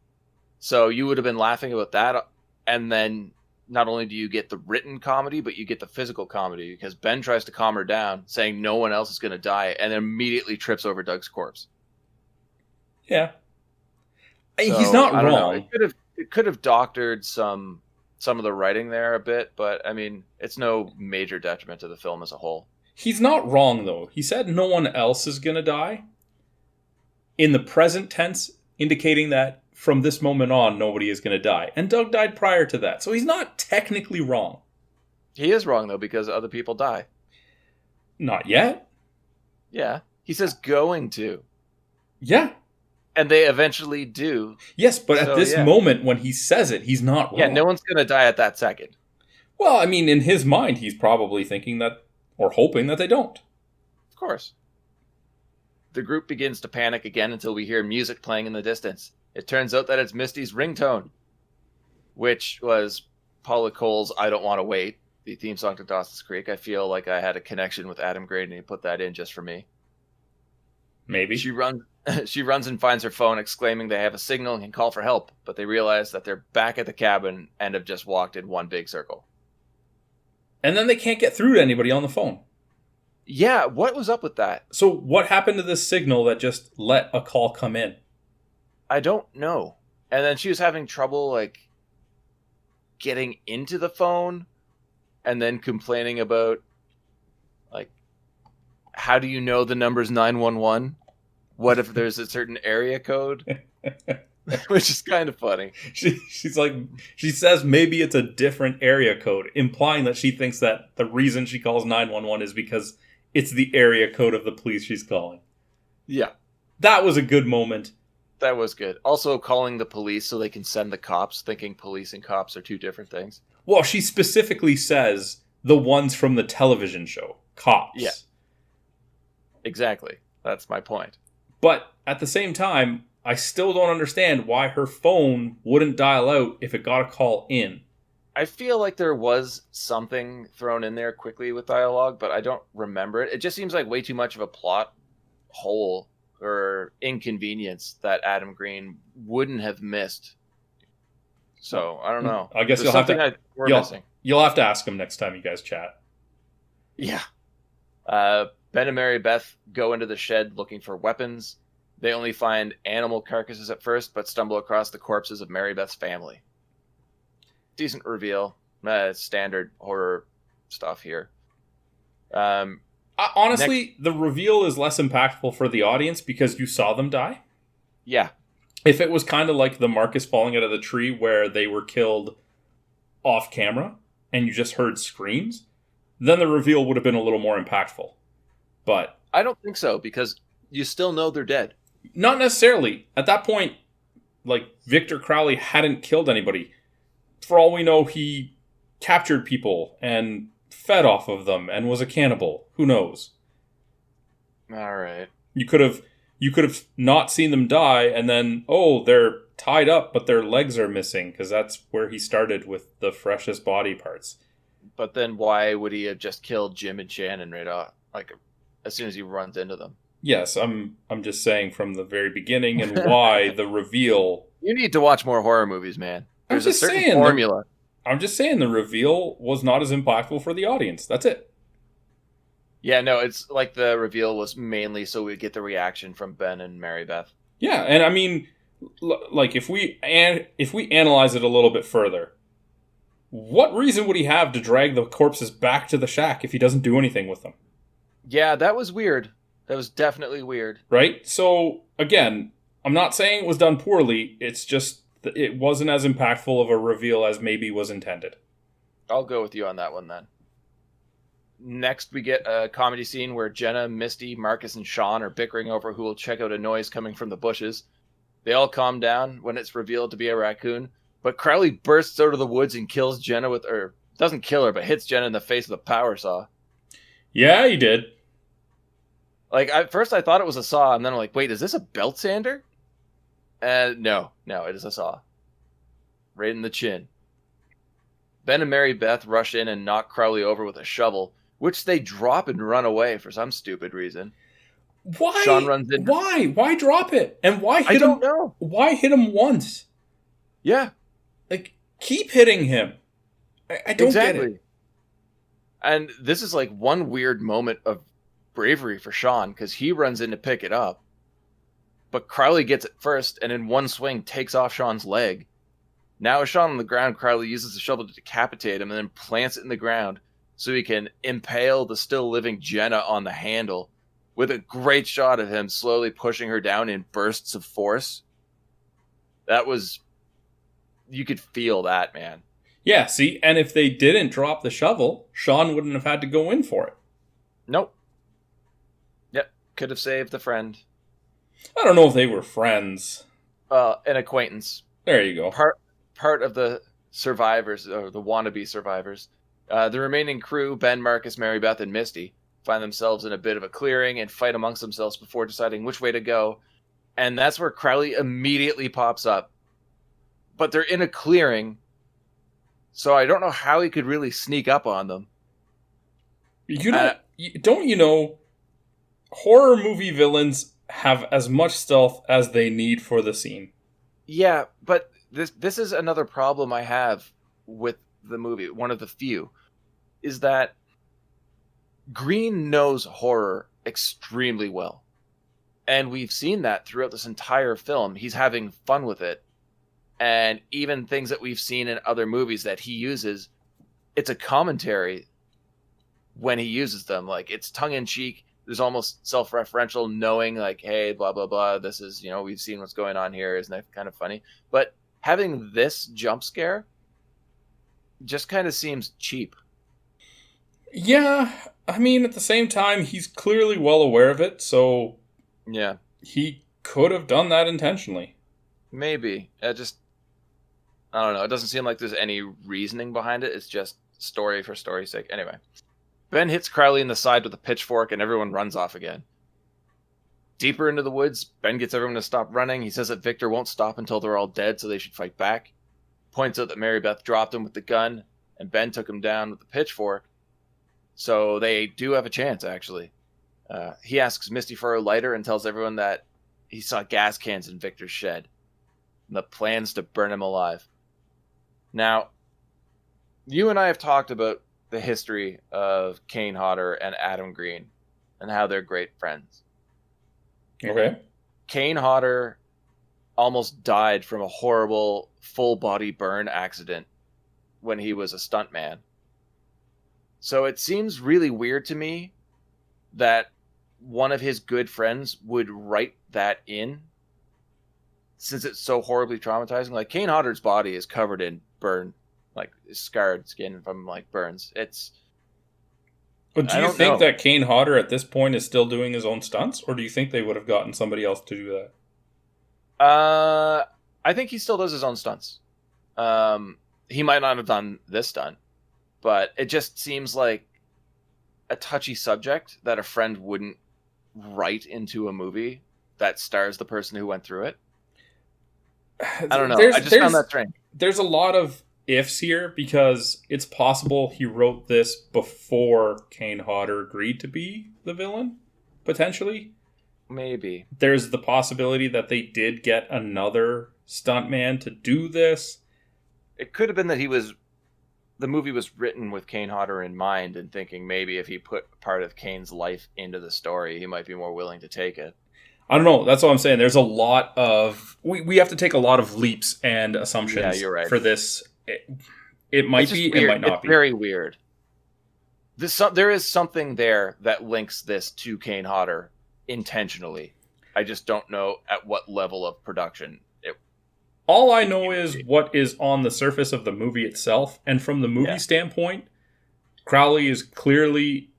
So you would have been laughing about that, and then not only do you get the written comedy, but you get the physical comedy, because Ben tries to calm her down, saying no one else is going to die, and then immediately trips over Doug's corpse. Yeah. So, he's not wrong. It could have doctored some of the writing there a bit, but I mean, it's no major detriment to the film as a whole. He's not wrong, though. He said no one else is going to die in the present tense, indicating that from this moment on, nobody is going to die. And Doug died prior to that, so he's not technically wrong. He is wrong, though, because other people die. Not yet. Yeah. He says going to. Yeah. And they eventually do. Yes, but at this moment, when he says it, he's not wrong. Yeah, no one's going to die at that second. Well, I mean, in his mind, he's probably thinking that, or hoping that they don't. Of course. The group begins to panic again until we hear music playing in the distance. It turns out that it's Misty's ringtone, which was Paula Cole's I Don't Want to Wait, the theme song to Dawson's Creek. I feel like I had a connection with Adam Grade, and he put that in just for me. Maybe. She runs and finds her phone, exclaiming they have a signal and can call for help, but they realize that they're back at the cabin and have just walked in one big circle. And then they can't get through to anybody on the phone. Yeah, what was up with that? So what happened to this signal that just let a call come in? I don't know. And then she was having trouble, like, getting into the phone, and then complaining about, like, how do you know the number's 911? What if there's a certain area code? Which is kind of funny. She's like, she says maybe it's a different area code, implying that she thinks that the reason she calls 911 is because it's the area code of the police she's calling. Yeah. That was a good moment. That was good. Also calling the police so they can send the cops, thinking police and cops are two different things. Well, she specifically says the ones from the television show, cops. Yeah. Exactly. That's my point. But at the same time, I still don't understand why her phone wouldn't dial out if it got a call in. I feel like there was something thrown in there quickly with dialogue, but I don't remember it. It just seems like way too much of a plot hole or inconvenience that Adam Green wouldn't have missed. So, I don't know. I guess There's you'll have to ask him next time you guys chat. Yeah. Ben and Mary Beth go into the shed looking for weapons. They only find animal carcasses at first, but stumble across the corpses of Mary Beth's family. Decent reveal. Standard horror stuff here. Honestly, the reveal is less impactful for the audience because you saw them die. Yeah. If it was kind of like the Marcus falling out of the tree where they were killed off camera and you just heard screams, then the reveal would have been a little more impactful. But I don't think so, because you still know they're dead. Not necessarily. At that point, like, Victor Crowley hadn't killed anybody. For all we know, he captured people and fed off of them and was a cannibal. Who knows? All right. You could have not seen them die, and then, oh, they're tied up, but their legs are missing, because that's where he started with the freshest body parts. But then why would he have just killed Jim and Shannon right off, like, as soon as he runs into them? Yes, I'm just saying from the very beginning, and why the reveal... You need to watch more horror movies, man. There's a certain formula. I'm just saying the reveal was not as impactful for the audience. That's it. Yeah, no, it's like the reveal was mainly so we get the reaction from Ben and Mary Beth. Yeah, and I mean, like, if we analyze it a little bit further, what reason would he have to drag the corpses back to the shack if he doesn't do anything with them? Yeah, that was weird. That was definitely weird. Right? So, again, I'm not saying it was done poorly. It's just that it wasn't as impactful of a reveal as maybe was intended. I'll go with you on that one then. Next, we get a comedy scene where Jenna, Misty, Marcus, and Sean are bickering over who will check out a noise coming from the bushes. They all calm down when it's revealed to be a raccoon, but Crowley bursts out of the woods and kills Jenna doesn't kill her, but hits Jenna in the face with a power saw. Yeah, he did. Like, at first I thought it was a saw, and then I'm like, wait, is this a belt sander? No, it is a saw. Right in the chin. Ben and Mary Beth rush in and knock Crowley over with a shovel, which they drop and run away for some stupid reason. Why? Sean runs in. Why? Why drop it? And why hit him? I don't know. Why hit him once? Yeah. Like, keep hitting him. I don't get it. And this is like one weird moment of bravery for Sean, because he runs in to pick it up. But Crowley gets it first, and in one swing takes off Sean's leg. Now with Sean on the ground, Crowley uses the shovel to decapitate him and then plants it in the ground so he can impale the still living Jenna on the handle, with a great shot of him slowly pushing her down in bursts of force. That was... You could feel that, man. Yeah, see, and if they didn't drop the shovel, Sean wouldn't have had to go in for it. Nope. Yep, could have saved the friend. I don't know if they were friends. An acquaintance. There you go. Part of the survivors, or the wannabe survivors. The remaining crew, Ben, Marcus, Mary Beth, and Misty, find themselves in a bit of a clearing and fight amongst themselves before deciding which way to go. And that's where Crowley immediately pops up. But they're in a clearing, so I don't know how he could really sneak up on them. Don't you know, horror movie villains have as much stealth as they need for the scene. Yeah, but this is another problem I have with the movie. One of the few is that Green knows horror extremely well. And we've seen that throughout this entire film. He's having fun with it. And even things that we've seen in other movies that he uses, it's a commentary when he uses them. Like, it's tongue-in-cheek. There's almost self-referential, knowing, like, hey, blah, blah, blah, this is, we've seen what's going on here. Isn't that kind of funny? But having this jump scare just kind of seems cheap. Yeah, I mean, at the same time, he's clearly well aware of it, so... Yeah. He could have done that intentionally. Maybe. I don't know. It doesn't seem like there's any reasoning behind it. It's just story for story's sake. Anyway. Ben hits Crowley in the side with a pitchfork and everyone runs off again. Deeper into the woods, Ben gets everyone to stop running. He says that Victor won't stop until they're all dead, so they should fight back. Points out that Mary Beth dropped him with the gun, and Ben took him down with the pitchfork. So they do have a chance, actually. He asks Misty for a lighter and tells everyone that he saw gas cans in Victor's shed. And the plans to burn him alive. Now, you and I have talked about the history of Kane Hodder and Adam Green and how they're great friends. Okay. Kane Hodder almost died from a horrible full-body burn accident when he was a stuntman. So it seems really weird to me that one of his good friends would write that in, since it's so horribly traumatizing. Like, Kane Hodder's body is covered in burn, like scarred skin from like burns. But do you think that Kane Hodder at this point is still doing his own stunts, or do you think they would have gotten somebody else to do that? I think he still does his own stunts. He might not have done this stunt, but it just seems like a touchy subject that a friend wouldn't write into a movie that stars the person who went through it. I don't know. I just found that strange. There's a lot of ifs here, because it's possible he wrote this before Kane Hodder agreed to be the villain, potentially. Maybe. There's the possibility that they did get another stuntman to do this. It could have been that the movie was written with Kane Hodder in mind and thinking maybe if he put part of Kane's life into the story, he might be more willing to take it. I don't know. That's what I'm saying. There's a lot of... We have to take a lot of leaps and assumptions for this. It might be, it might not be. It's very weird. There is something there that links this to Kane Hodder intentionally. I just don't know at what level of production. All I know is what is on the surface of the movie itself. And from the movie standpoint, Crowley is clearly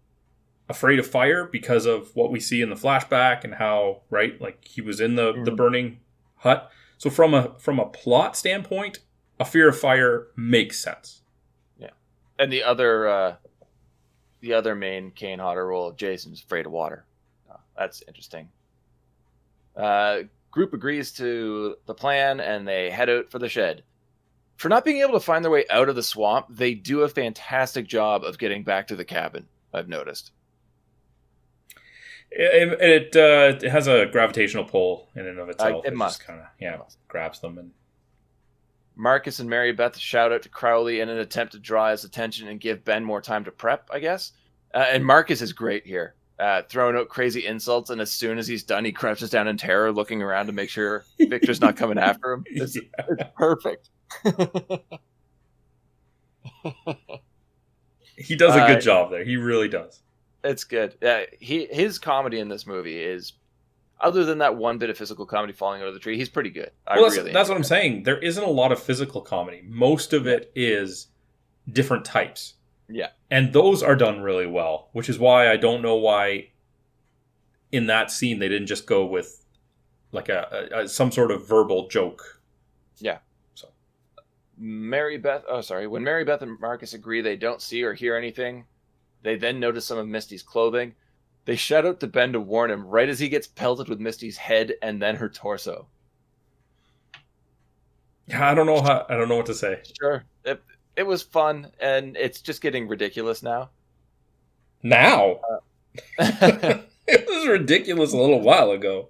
afraid of fire because of what we see in the flashback and how, right, like he was in the burning hut. So from a plot standpoint, a fear of fire makes sense. Yeah. And the other main Kane Hodder role, Jason's afraid of water. That's interesting. Group agrees to the plan, and they head out for the shed. For not being able to find their way out of the swamp, they do a fantastic job of getting back to the cabin, I've noticed. It has a gravitational pull in and of itself. It must. Just kind of, grabs them. And Marcus and Mary Beth shout out to Crowley in an attempt to draw his attention and give Ben more time to prep, I guess. And Marcus is great here, throwing out crazy insults, and as soon as he's done, he crouches down in terror, looking around to make sure Victor's not coming after him. It's perfect. He does a good job there. He really does. It's good. His comedy in this movie is, other than that one bit of physical comedy falling out of the tree, he's pretty good. That's what I'm saying. There isn't a lot of physical comedy. Most of it is different types. Yeah. And those are done really well, which is why I don't know why in that scene they didn't just go with like some sort of verbal joke. Yeah. So when Mary Beth and Marcus agree they don't see or hear anything, they then notice some of Misty's clothing. They shout out to Ben to warn him right as he gets pelted with Misty's head and then her torso. Yeah, I don't know what to say. Sure. It was fun, and it's just getting ridiculous now. Now? It was ridiculous a little while ago.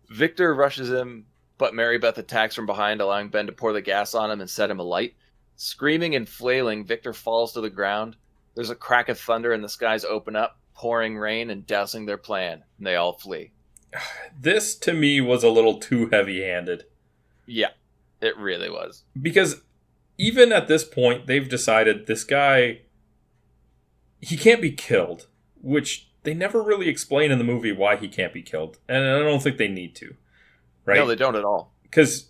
Victor rushes him, but Mary Beth attacks from behind, allowing Ben to pour the gas on him and set him alight. Screaming and flailing, Victor falls to the ground. There's a crack of thunder, and the skies open up, pouring rain and dousing their plan, and they all flee. This, to me, was a little too heavy-handed. Yeah, it really was. Because even at this point, they've decided this guy, he can't be killed, which they never really explain in the movie why he can't be killed. And I don't think they need to, right? No, they don't at all. Because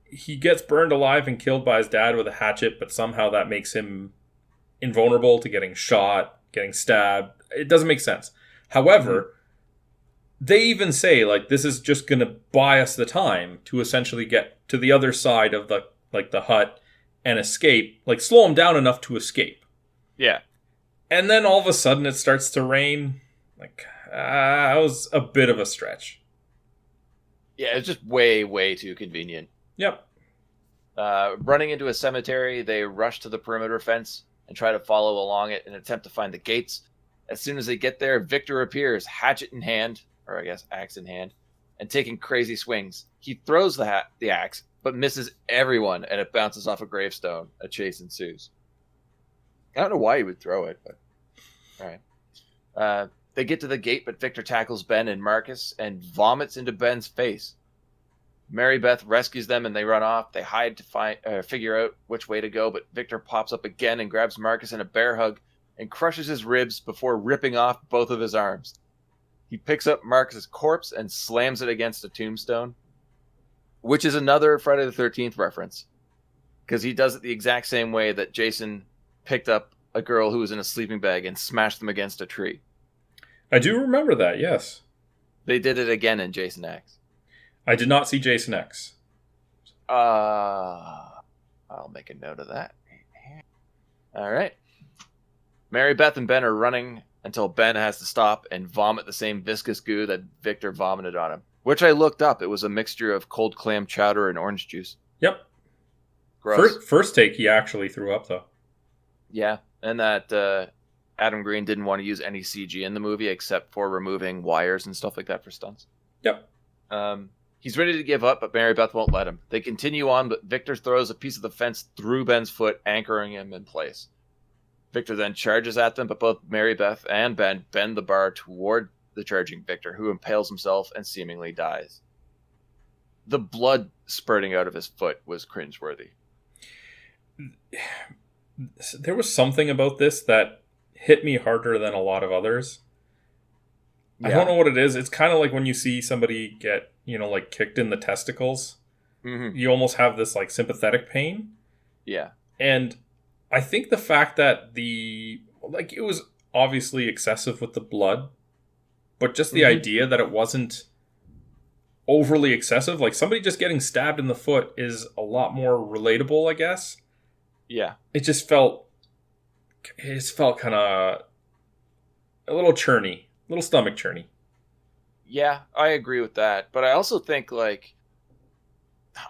he gets burned alive and killed by his dad with a hatchet, but somehow that makes him invulnerable to getting shot, getting stabbed. It doesn't make sense. However, they even say, like, this is just going to buy us the time to essentially get to the other side of the hut and escape, like slow him down enough to escape. Yeah. And then all of a sudden it starts to rain. Like, that was a bit of a stretch. Yeah, it's just way, way too convenient. Yep. Running into a cemetery, they rush to the perimeter fence and try to follow along it in an attempt to find the gates. As soon as they get there, Victor appears, hatchet in hand, or I guess axe in hand, and taking crazy swings. He throws the axe, but misses everyone, and it bounces off a gravestone. A chase ensues. I don't know why he would throw it, but all right. They get to the gate, but Victor tackles Ben and Marcus and vomits into Ben's face. Mary Beth rescues them, and they run off. They hide to figure out which way to go, but Victor pops up again and grabs Marcus in a bear hug and crushes his ribs before ripping off both of his arms. He picks up Marcus's corpse and slams it against a tombstone, which is another Friday the 13th reference, because he does it the exact same way that Jason picked up a girl who was in a sleeping bag and smashed them against a tree. I do remember that, yes. They did it again in Jason X. I did not see Jason X. I'll make a note of that. All right. Mary Beth and Ben are running until Ben has to stop and vomit the same viscous goo that Victor vomited on him, which I looked up. It was a mixture of cold clam chowder and orange juice. Yep. Gross. First take, he actually threw up, though. Yeah, and that Adam Green didn't want to use any CG in the movie except for removing wires and stuff like that for stunts. Yep. He's ready to give up, but Mary Beth won't let him. They continue on, but Victor throws a piece of the fence through Ben's foot, anchoring him in place. Victor then charges at them, but both Mary Beth and Ben bend the bar toward the charging Victor, who impales himself and seemingly dies. The blood spurting out of his foot was cringeworthy. There was something about this that hit me harder than a lot of others. Yeah. I don't know what it is. It's kind of like when you see somebody get, like kicked in the testicles. Mm-hmm. You almost have this like sympathetic pain. Yeah. And I think the fact that it was obviously excessive with the blood, but just the idea that it wasn't overly excessive, like somebody just getting stabbed in the foot is a lot more relatable, I guess. Yeah. It just felt kind of a little churny, a little stomach churny. Yeah, I agree with that. But I also think, like,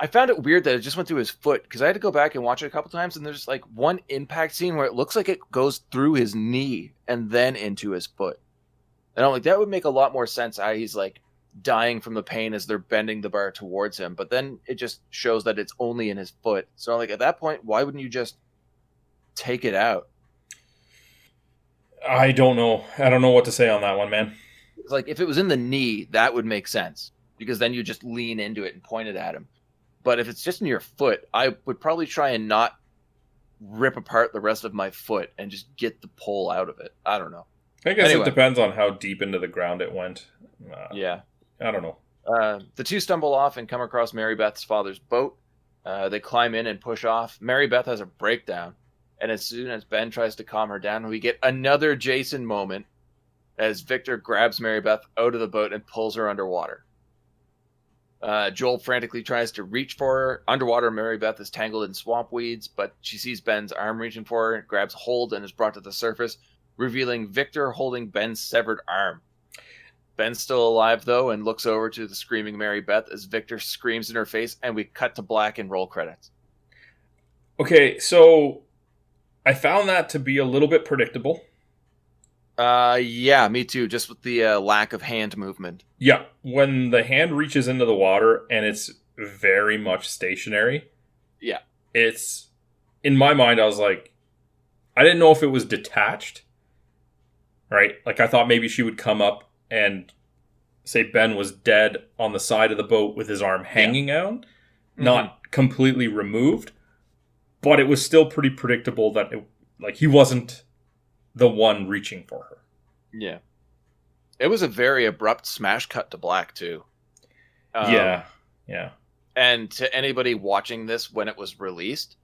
I found it weird that it just went through his foot, because I had to go back and watch it a couple times, and there's like one impact scene where it looks like it goes through his knee and then into his foot. And I'm like, that would make a lot more sense how he's like dying from the pain as they're bending the bar towards him. But then it just shows that it's only in his foot. So like at that point, why wouldn't you just take it out? I don't know. I don't know what to say on that one, man. It's like if it was in the knee, that would make sense, because then you just lean into it and point it at him. But if it's just in your foot, I would probably try and not rip apart the rest of my foot and just get the pole out of it. I don't know. I guess it depends on how deep into the ground it went. Yeah. I don't know. The two stumble off and come across Mary Beth's father's boat. They climb in and push off. Mary Beth has a breakdown. And as soon as Ben tries to calm her down, we get another Jason moment as Victor grabs Mary Beth out of the boat and pulls her underwater. Joel frantically tries to reach for her. Underwater, Mary Beth is tangled in swamp weeds, but she sees Ben's arm reaching for her, grabs hold, and is brought to the surface, revealing Victor holding Ben's severed arm. Ben's still alive, though, and looks over to the screaming Mary Beth as Victor screams in her face, and we cut to black and roll credits. Okay, so I found that to be a little bit predictable. Yeah, me too, just with the lack of hand movement. Yeah, when the hand reaches into the water and it's very much stationary. Yeah. It's, in my mind, I was like, I didn't know if it was detached, right? Like, I thought maybe she would come up and say Ben was dead on the side of the boat with his arm hanging out, not completely removed, but it was still pretty predictable that he wasn't the one reaching for her. Yeah. It was a very abrupt smash cut to black, too. Yeah. And to anybody watching this when it was released,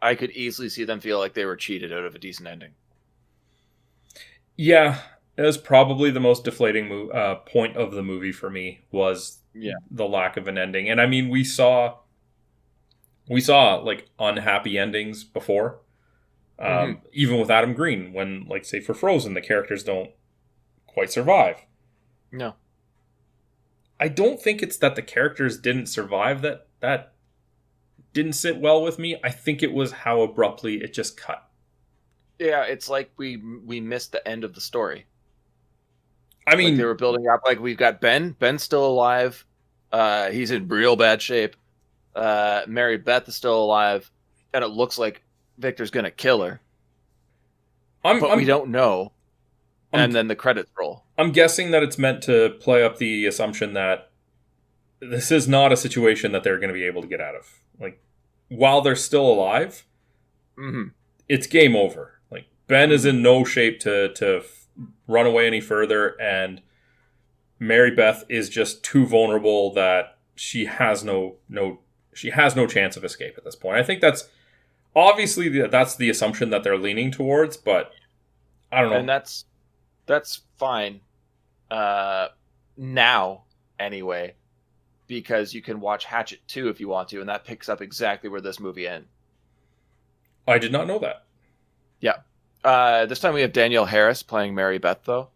I could easily see them feel like they were cheated out of a decent ending. Yeah, it was probably the most deflating point of the movie for me, was the lack of an ending. And I mean, we saw like unhappy endings before. Even with Adam Green, when, like, say for Frozen, the characters don't quite survive. No. I don't think it's that the characters didn't survive that didn't sit well with me. I think it was how abruptly it just cut. Yeah, it's like we missed the end of the story. I mean, like they were building up, like, we've got Ben's still alive. He's in real bad shape. Mary Beth is still alive, and it looks like Victor's gonna kill her. But we don't know. And then the credits roll. I'm guessing that it's meant to play up the assumption that this is not a situation that they're going to be able to get out of. Like, while they're still alive, it's game over. Like, Ben is in no shape to run away any further, and Mary Beth is just too vulnerable that she has no chance of escape at this point. I think that's obviously that's the assumption that they're leaning towards, but I don't know. And that's fine. Now, anyway, because you can watch Hatchet 2 if you want to, and that picks up exactly where this movie ends. I did not know that. Yeah. This time we have Danielle Harris playing Mary Beth, though.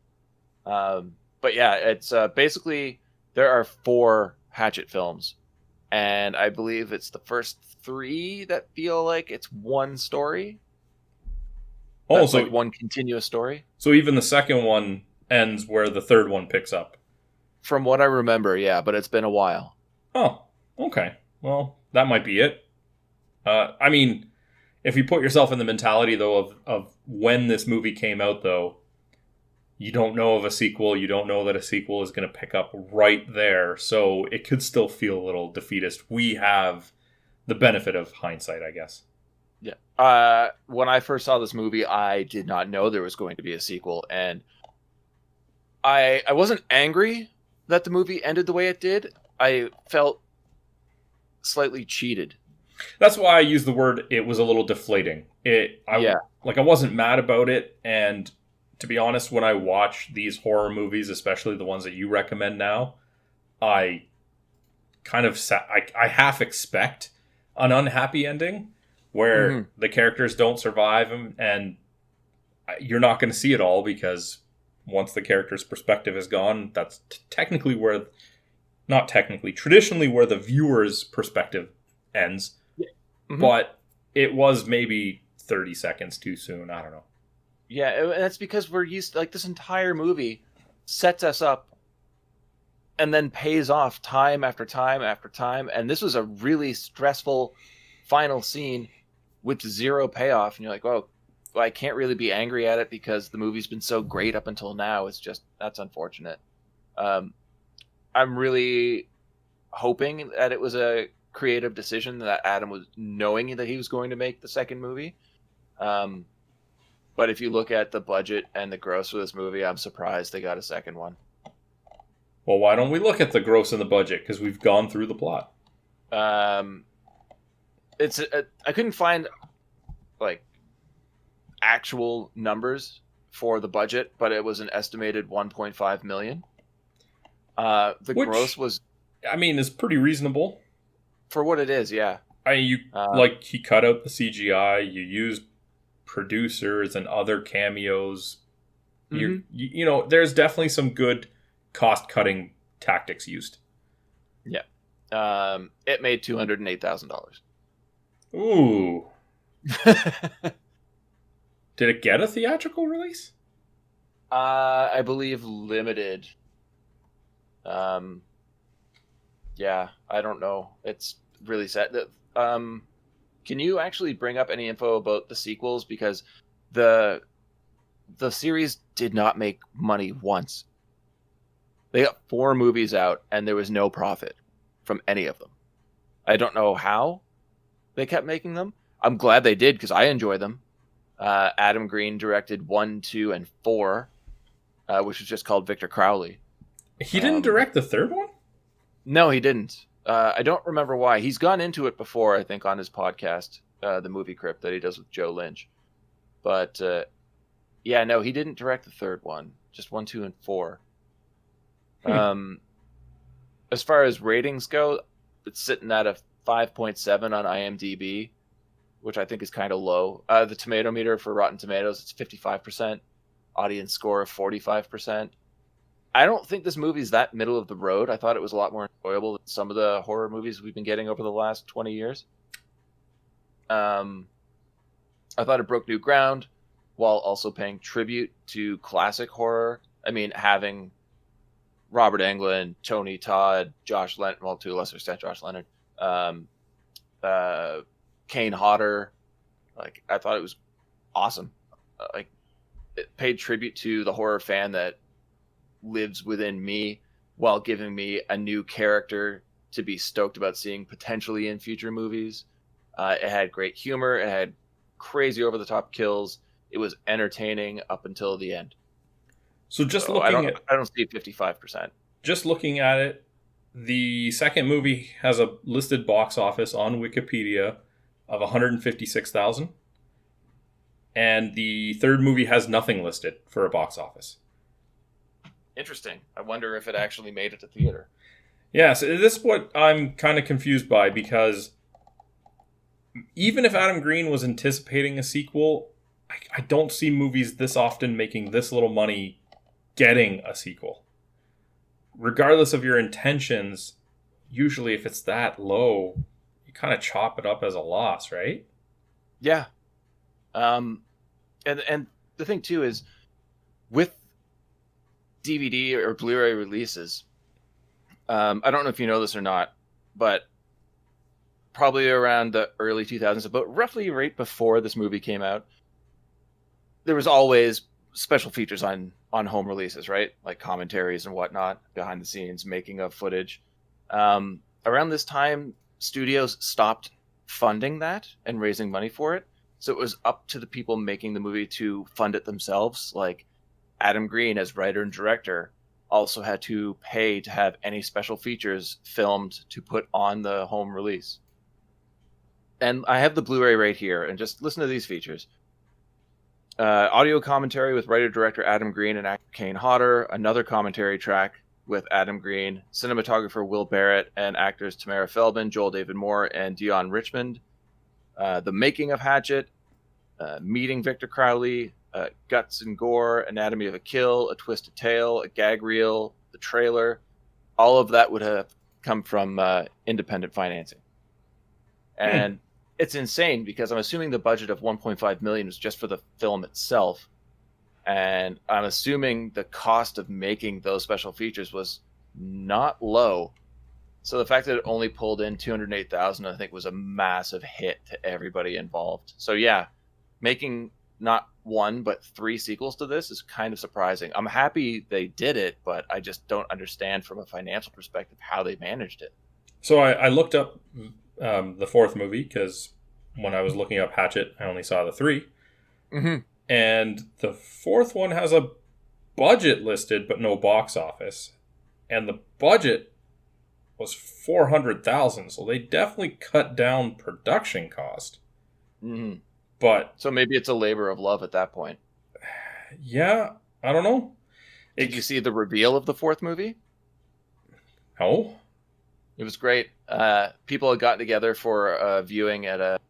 But yeah, it's basically, there are 4 Hatchet films, and I believe it's the first 3 that feel like it's one story. Oh, so like one continuous story. So even the second one ends where the third one picks up. From what I remember, yeah, but it's been a while. Oh, okay. Well, that might be it. I mean, if you put yourself in the mentality, though, of when this movie came out, though, you don't know of a sequel. You don't know that a sequel is going to pick up right there. So it could still feel a little defeatist. We have the benefit of hindsight, I guess. Yeah. When I first saw this movie, I did not know there was going to be a sequel, and I wasn't angry that the movie ended the way it did. I felt slightly cheated. That's why I use the word, it was a little deflating. I wasn't mad about it, and to be honest, when I watch these horror movies, especially the ones that you recommend now, I kind of I half expect an unhappy ending where the characters don't survive and you're not going to see it all because once the character's perspective is gone, that's technically where, not technically, traditionally where the viewer's perspective ends. Yeah. Mm-hmm. But it was maybe 30 seconds too soon. I don't know. Yeah, and that's because we're used to, like, this entire movie sets us up and then pays off time after time after time. And this was a really stressful final scene with zero payoff. And you're like, well, I can't really be angry at it because the movie's been so great up until now. It's just, that's unfortunate. I'm really hoping that it was a creative decision that Adam was knowing that he was going to make the second movie. But if you look at the budget and the gross for this movie, I'm surprised they got a second one. Well, why don't we look at the gross and the budget? Because we've gone through the plot. I couldn't find like actual numbers for the budget, but it was an estimated 1.5 million. Which, gross was, I mean, is pretty reasonable for what it is. Yeah, like he cut out the CGI. You used producers and other cameos. Mm-hmm. You know, there's definitely some good cost-cutting tactics used. Yeah. It made $208,000. Ooh. Did it get a theatrical release? I believe limited. Yeah, I don't know. It's really sad. Can you actually bring up any info about the sequels? Because the series did not make money once. They got 4 movies out, and there was no profit from any of them. I don't know how they kept making them. I'm glad they did, because I enjoy them. Adam Green directed 1, 2, and 4, which was just called Victor Crowley. He didn't direct the third one? No, he didn't. I don't remember why. He's gone into it before, I think, on his podcast, The Movie Crypt, that he does with Joe Lynch. But, yeah, no, he didn't direct the third one. Just 1, 2, and 4. As far as ratings go, it's sitting at a 5.7 on IMDb, which I think is kind of low. The tomato meter for Rotten Tomatoes, it's 55%. Audience score of 45%. I don't think this movie's that middle of the road. I thought it was a lot more enjoyable than some of the horror movies we've been getting over the last 20 years. I thought it broke new ground while also paying tribute to classic horror. I mean, having Robert Englund, Tony Todd, Josh Leonard, well, to a lesser extent, Josh Leonard, Kane Hodder. Like, I thought it was awesome. Like, it paid tribute to the horror fan that lives within me while giving me a new character to be stoked about seeing potentially in future movies. It had great humor. It had crazy over-the-top kills. It was entertaining up until the end. So I don't see 55%. Just looking at it, the second movie has a listed box office on Wikipedia of 156,000. And the third movie has nothing listed for a box office. Interesting. I wonder if it actually made it to theater. Yeah, so this is what I'm kind of confused by, because even if Adam Green was anticipating a sequel, I don't see movies this often making this little money getting a sequel. Regardless of your intentions, usually if it's that low, you kind of chop it up as a loss, right? Yeah. And the thing too is, with DVD or Blu-ray releases, I don't know if you know this or not, but probably around the early 2000s, about roughly right before this movie came out, there was always special features on home releases, right? Like commentaries and whatnot, behind the scenes, making of footage. Around this time, studios stopped funding that and raising money for it. So it was up to the people making the movie to fund it themselves. Like Adam Green, as writer and director, also had to pay to have any special features filmed to put on the home release. And I have the Blu-ray right here, and just listen to these features. Audio commentary with writer-director Adam Green and actor Kane Hodder. Another commentary track with Adam Green, cinematographer Will Barrett, and actors Tamara Feldman, Joel David Moore, and Deon Richmond. The making of Hatchet, meeting Victor Crowley, guts and gore, anatomy of a kill, a twisted tale, a gag reel, the trailer. All of that would have come from independent financing. And it's insane because I'm assuming the budget of $1.5 million was just for the film itself. And I'm assuming the cost of making those special features was not low. So the fact that it only pulled in $208,000, I think, was a massive hit to everybody involved. So yeah, making not one but 3 sequels to this is kind of surprising. I'm happy they did it, but I just don't understand from a financial perspective how they managed it. So I looked up the 4th movie because when I was looking up Hatchet, I only saw the 3. Mm-hmm. And the 4th one has a budget listed, but no box office. And the budget was $400,000, so they definitely cut down production cost. Mm-hmm. But so maybe it's a labor of love at that point. Yeah, I don't know. Did you see the reveal of the 4th movie? No. It was great. People had gotten together for a viewing at a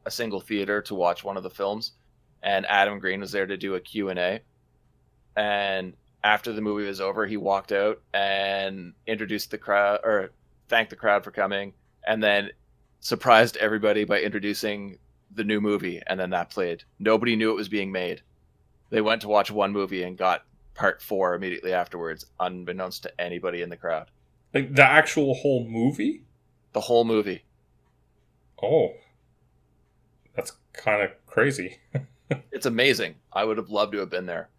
single theater to watch one of the films, and Adam Green was there to do a Q&A. And after the movie was over, he walked out and introduced the crowd, or thanked the crowd for coming, and then surprised everybody by introducing the new movie, and then that played. Nobody knew it was being made. They went to watch one movie and got part 4 immediately afterwards, unbeknownst to anybody in the crowd. Like the actual whole movie? The whole movie. Oh. That's kind of crazy. It's amazing. I would have loved to have been there.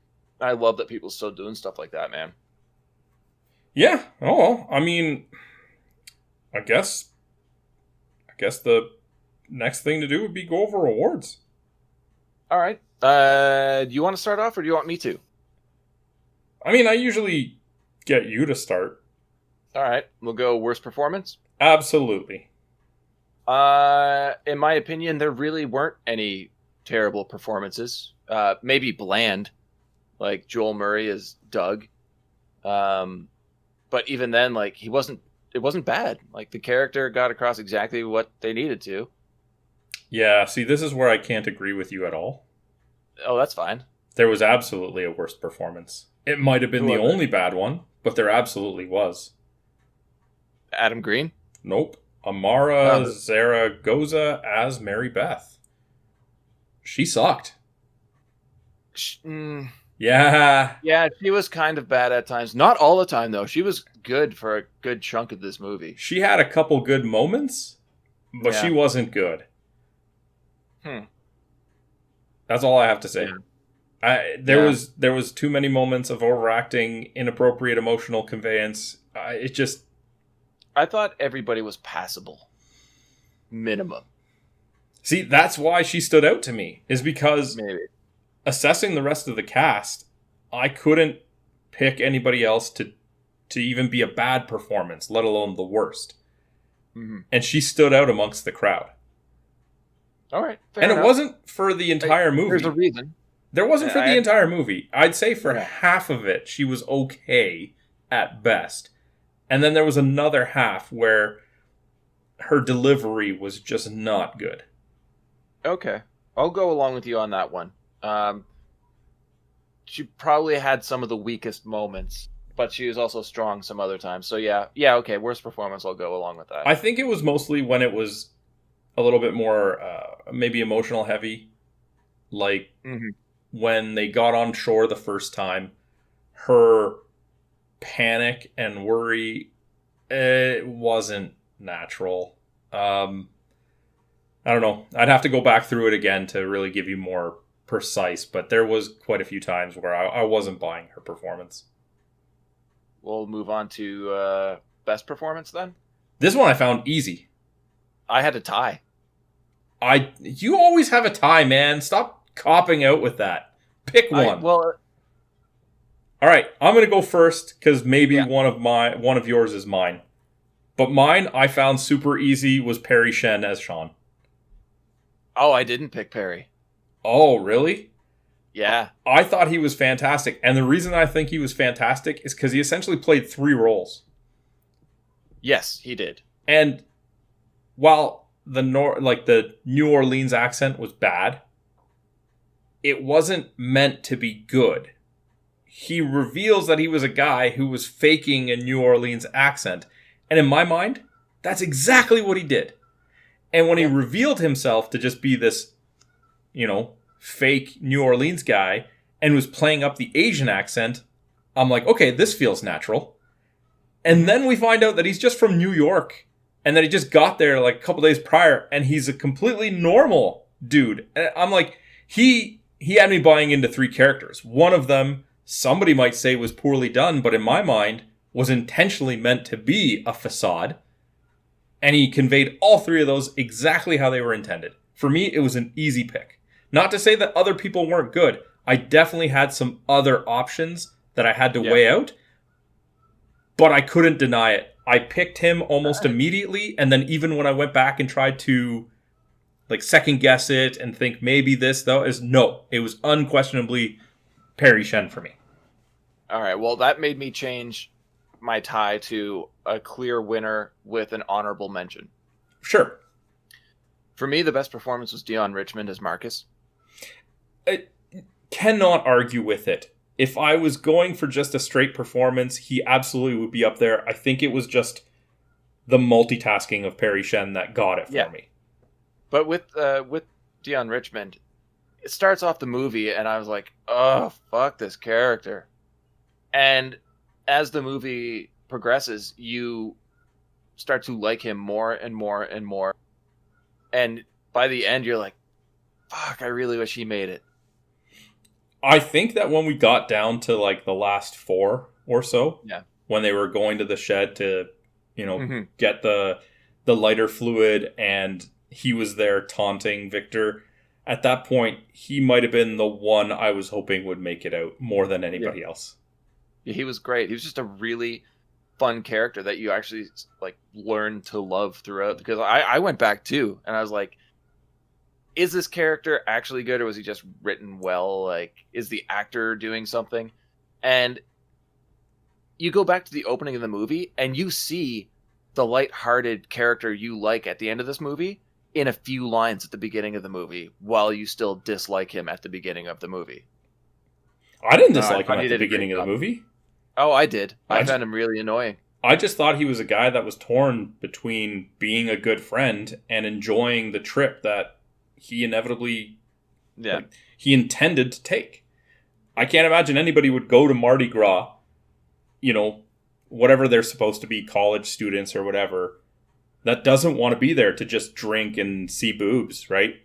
I love that people still doing stuff like that, man. Yeah. Oh, well. I mean, I guess the next thing to do would be go over awards. All right. Do you want to start off, or do you want me to? I mean, I usually get you to start. All right. We'll go worst performance. Absolutely. In my opinion, there really weren't any terrible performances. Maybe bland, like Joel Murray as Doug. But even then, like, it wasn't bad. Like, the character got across exactly what they needed to. Yeah, see, this is where I can't agree with you at all. Oh, that's fine. There was absolutely a worst performance. It might have been the only bad one, but there absolutely was. Adam Green? Nope. Amara Zaragoza as Mary Beth. She sucked. Yeah. Yeah, she was kind of bad at times. Not all the time, though. She was good for a good chunk of this movie. She had a couple good moments, but she wasn't good. That's all I have to say. Yeah. There was too many moments of overacting, inappropriate emotional conveyance. I thought everybody was passable. Minimum. See, that's why she stood out to me, is because assessing the rest of the cast, I couldn't pick anybody else to even be a bad performance, let alone the worst. Mm-hmm. And she stood out amongst the crowd. All right. And it wasn't for the entire movie. There's a reason. There wasn't for the entire movie. I'd say for half of it, she was okay at best. And then there was another half where her delivery was just not good. Okay. I'll go along with you on that one. She probably had some of the weakest moments, but she was also strong some other times. So yeah, okay, worst performance, I'll go along with that. I think it was mostly when it was a little bit more maybe emotional heavy. Like when they got on shore the first time, her panic and worry, it wasn't natural. I don't know. I'd have to go back through it again to really give you more precise, but there was quite a few times where I wasn't buying her performance. We'll move on to best performance then. This one I found easy. I had a tie. You always have a tie, man. Stop copping out with that. Pick one. All right, I'm gonna go first because maybe one of yours is mine. But mine, I found super easy, was Perry Shen as Sean. Oh, I didn't pick Perry. Oh, really? Yeah. I thought he was fantastic. And the reason I think he was fantastic is because he essentially played 3 roles. Yes, he did. And while the New Orleans accent was bad, it wasn't meant to be good. He reveals that he was a guy who was faking a New Orleans accent. And in my mind, that's exactly what he did. And when he revealed himself to just be this, fake New Orleans guy and was playing up the Asian accent, I'm like, okay, this feels natural. And then we find out that he's just from New York and that he just got there like a couple days prior and he's a completely normal dude. And I'm like, he had me buying into 3 characters. One of them, somebody might say was poorly done, but in my mind was intentionally meant to be a facade. And he conveyed all 3 of those exactly how they were intended. For me, it was an easy pick. Not to say that other people weren't good. I definitely had some other options that I had to weigh out, but I couldn't deny it. I picked him almost immediately, and then even when I went back and tried to second guess it and think maybe this, though, it was unquestionably Perry Shen for me. All right, well, that made me change my tie to a clear winner with an honorable mention. Sure. For me, the best performance was Deon Richmond as Marcus. I cannot argue with it. If I was going for just a straight performance, he absolutely would be up there. I think it was just the multitasking of Perry Shen that got it for me. But with Deon Richmond, it starts off the movie, and I was like, oh, fuck this character. And as the movie progresses, you start to like him more and more and more. And by the end, you're like, fuck, I really wish he made it. I think that when we got down to the last 4 or so, when they were going to the shed to, get the lighter fluid and he was there taunting Victor, at that point, he might have been the one I was hoping would make it out more than anybody else. Yeah, he was great. He was just a really fun character that you actually learn to love throughout. Because I went back too, and I was like, is this character actually good, or was he just written well? Is the actor doing something? And you go back to the opening of the movie, and you see the lighthearted character you like at the end of this movie in a few lines at the beginning of the movie, while you still dislike him at the beginning of the movie. I didn't dislike him at the beginning of the movie. Oh, I did. I found him really annoying. I just thought he was a guy that was torn between being a good friend and enjoying the trip that he inevitably he intended to take. I can't imagine anybody would go to Mardi Gras, whatever they're supposed to be, college students or whatever, that doesn't want to be there to just drink and see boobs, right?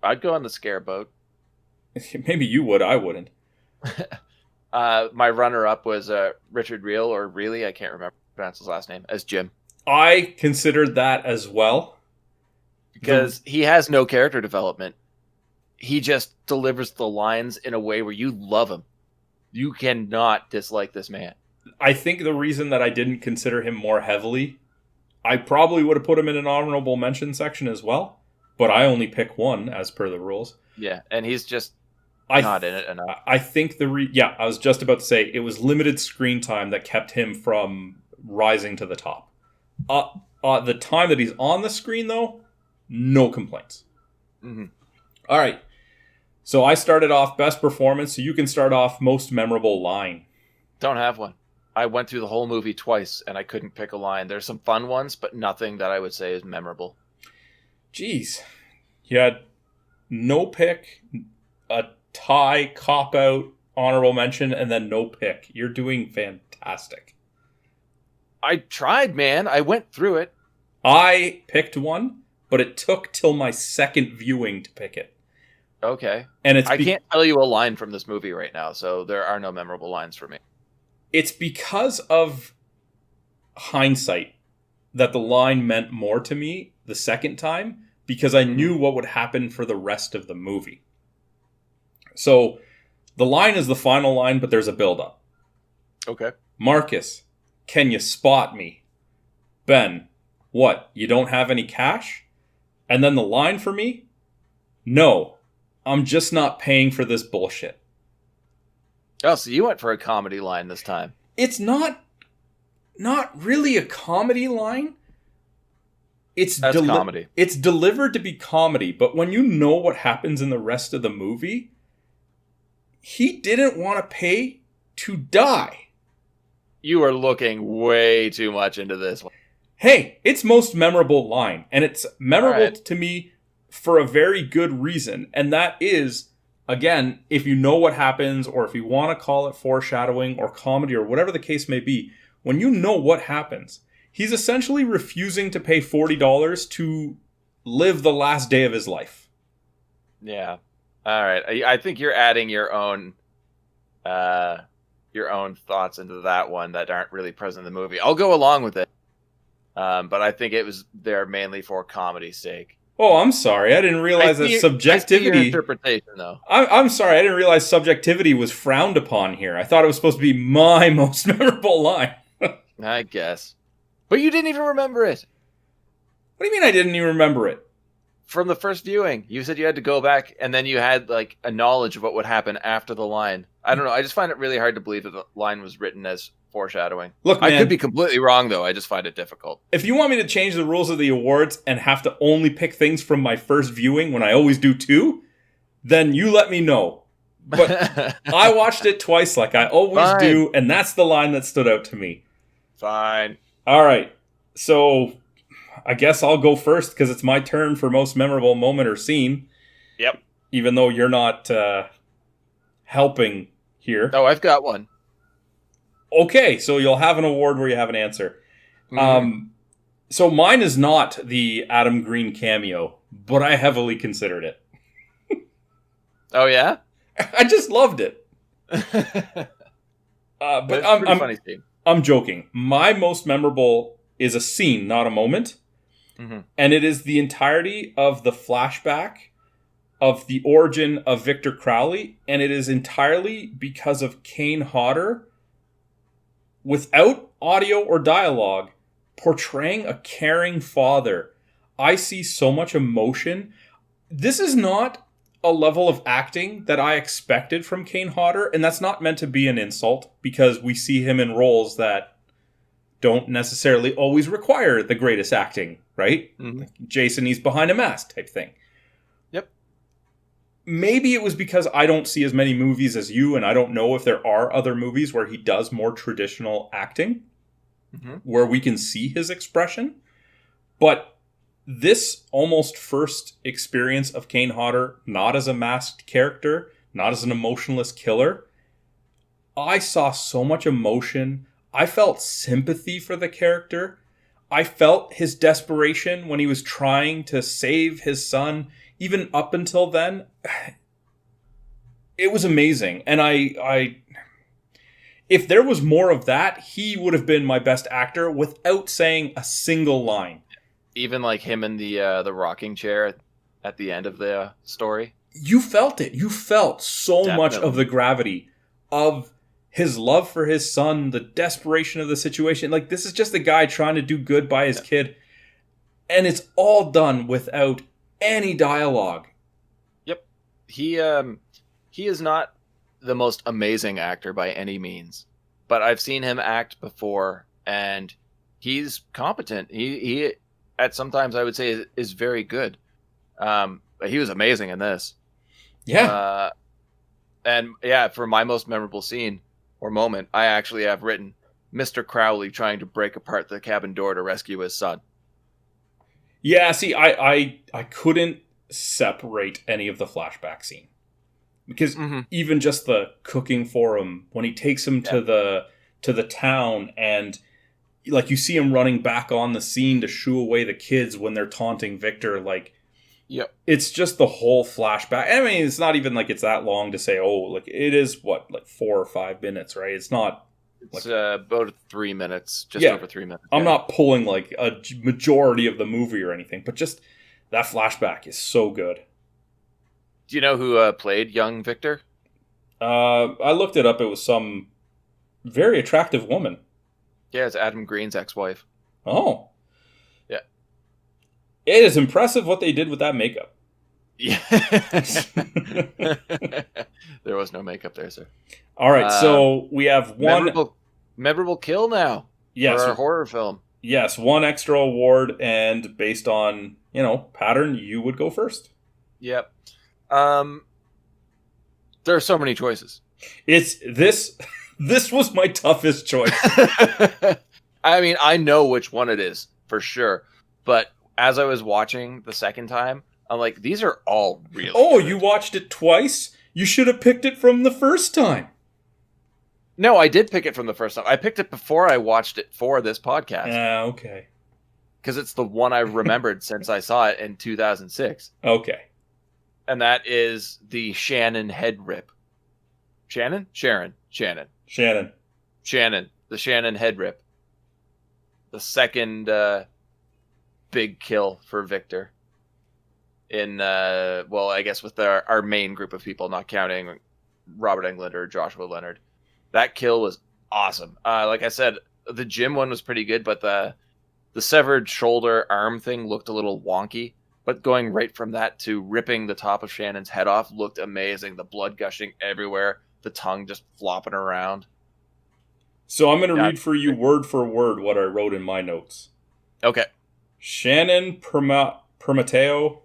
I'd go on the scare boat. Maybe you would, I wouldn't. My runner-up was Richard Reel, or Reilly, I can't remember pronounce his last name, as Jim. I considered that as well. Because he has no character development. He just delivers the lines in a way where you love him. You cannot dislike this man. I think the reason that I didn't consider him more heavily, I probably would have put him in an honorable mention section as well, but I only pick one as per the rules. Yeah, and he's just not in it enough. I think I was just about to say, it was limited screen time that kept him from rising to the top. The time that he's on the screen, though, no complaints. Mm-hmm. All right. So I started off best performance, so you can start off most memorable line. Don't have one. I went through the whole movie twice, and I couldn't pick a line. There's some fun ones, but nothing that I would say is memorable. Jeez. You had no pick, a tie, cop-out, honorable mention, and then no pick. You're doing fantastic. I tried, man. I went through it. I picked one, but it took till my second viewing to pick it. Okay. And I can't tell you a line from this movie right now, so there are no memorable lines for me. It's because of hindsight that the line meant more to me the second time, because I knew what would happen for the rest of the movie. So the line is the final line, but there's a build-up. Okay. Marcus, can you spot me? Ben, what, you don't have any cash? And then the line for me? No, I'm just not paying for this bullshit. Oh, so you went for a comedy line this time. It's not really a comedy line. That's comedy. It's delivered to be comedy, but when you know what happens in the rest of the movie, he didn't want to pay to die. You are looking way too much into this one. Hey, it's most memorable line, and it's memorable to me for a very good reason, and that is, again, if you know what happens, or if you want to call it foreshadowing or comedy or whatever the case may be, when you know what happens, he's essentially refusing to pay $40 to live the last day of his life. Yeah. All right. I think you're adding your own thoughts into that one that aren't really present in the movie. I'll go along with it. But I think it was there mainly for comedy's sake. Oh, I'm sorry. I didn't realize that subjectivity. I see your interpretation, though. I'm sorry. I didn't realize subjectivity was frowned upon here. I thought it was supposed to be my most memorable line. I guess. But you didn't even remember it. What do you mean I didn't even remember it? From the first viewing. You said you had to go back, and then you had like a knowledge of what would happen after the line. I don't know. I just find it really hard to believe that the line was written as foreshadowing. Look, man, I could be completely wrong, though. I just find it difficult. If you want me to change the rules of the awards and have to only pick things from my first viewing when I always do two, then you let me know. But I watched it twice like I always do, and that's the line that stood out to me. Fine. All right. So I guess I'll go first because it's my turn for most memorable moment or scene. Yep. Even though you're not helping here. Oh, I've got one. Okay, so you'll have an award where you have an answer. Mm-hmm. So mine is not the Adam Green cameo, but I heavily considered it. Oh, yeah? I just loved it. I'm joking. My most memorable is a scene, not a moment. Mm-hmm. And it is the entirety of the flashback of the origin of Victor Crowley. And it is entirely because of Kane Hodder, without audio or dialogue, portraying a caring father. I see so much emotion. This is not a level of acting that I expected from Kane Hodder, and that's not meant to be an insult, because we see him in roles that don't necessarily always require the greatest acting, right? Mm-hmm. Like Jason, he's behind a mask type thing. Yep. Maybe it was because I don't see as many movies as you, and I don't know if there are other movies where he does more traditional acting, mm-hmm. where we can see his expression. But this almost first experience of Kane Hodder, not as a masked character, not as an emotionless killer, I saw so much emotion. I felt sympathy for the character. I felt his desperation when he was trying to save his son. Even up until then, it was amazing. And I if there was more of that, he would have been my best actor without saying a single line. Even like him in the rocking chair at the end of the story. You felt it. You felt so Definitely. Much of the gravity of his love for his son, the desperation of the situation. Like, this is just a guy trying to do good by his kid. And it's all done without any dialogue. Yep. He is not the most amazing actor by any means. But I've seen him act before, and he's competent. He at sometimes I would say is very good. But he was amazing in this. Yeah. And yeah, for my most memorable scene or moment, I actually have written Mr. Crowley trying to break apart the cabin door to rescue his son. Yeah, see, I couldn't separate any of the flashback scene. Because mm-hmm. even just the cooking for him, when he takes him to the town, and like you see him running back on the scene to shoo away the kids when they're taunting Victor, like, yep. It's just the whole flashback. I mean, it's not even like it's that long to say, oh, like it is what, like 4 or 5 minutes, right? It's not. It's about 3 minutes, just over 3 minutes. I'm not pulling like a majority of the movie or anything, but just that flashback is so good. Do you know who played young Victor? I looked it up. It was some very attractive woman. Yeah, it's Adam Green's ex-wife. Oh. Yeah. It is impressive what they did with that makeup. Yeah. There was no makeup there, sir. All right, so we have one... Memorable kill now. Yes. For our horror film. Yes, one extra award, and based on, pattern, you would go first. Yep. There are so many choices. It's this. This was my toughest choice. I mean, I know which one it is for sure, but as I was watching the second time, I'm like, these are all really good. You watched it twice? You should have picked it from the first time. No, I did pick it from the first time. I picked it before I watched it for this podcast. Okay. Because it's the one I remembered since I saw it in 2006. Okay. And that is the Shannon head rip. Shannon? Sharon. Shannon. Shannon. Shannon. The Shannon head rip. The second big kill for Victor. In, I guess with our main group of people, not counting Robert Englund or Joshua Leonard. That kill was awesome. Like I said, the gym one was pretty good, but the severed shoulder arm thing looked a little wonky. But going right from that to ripping the top of Shannon's head off looked amazing. The blood gushing everywhere. The tongue just flopping around. So I'm going to read for you word for word what I wrote in my notes. Okay. Shannon Permateo.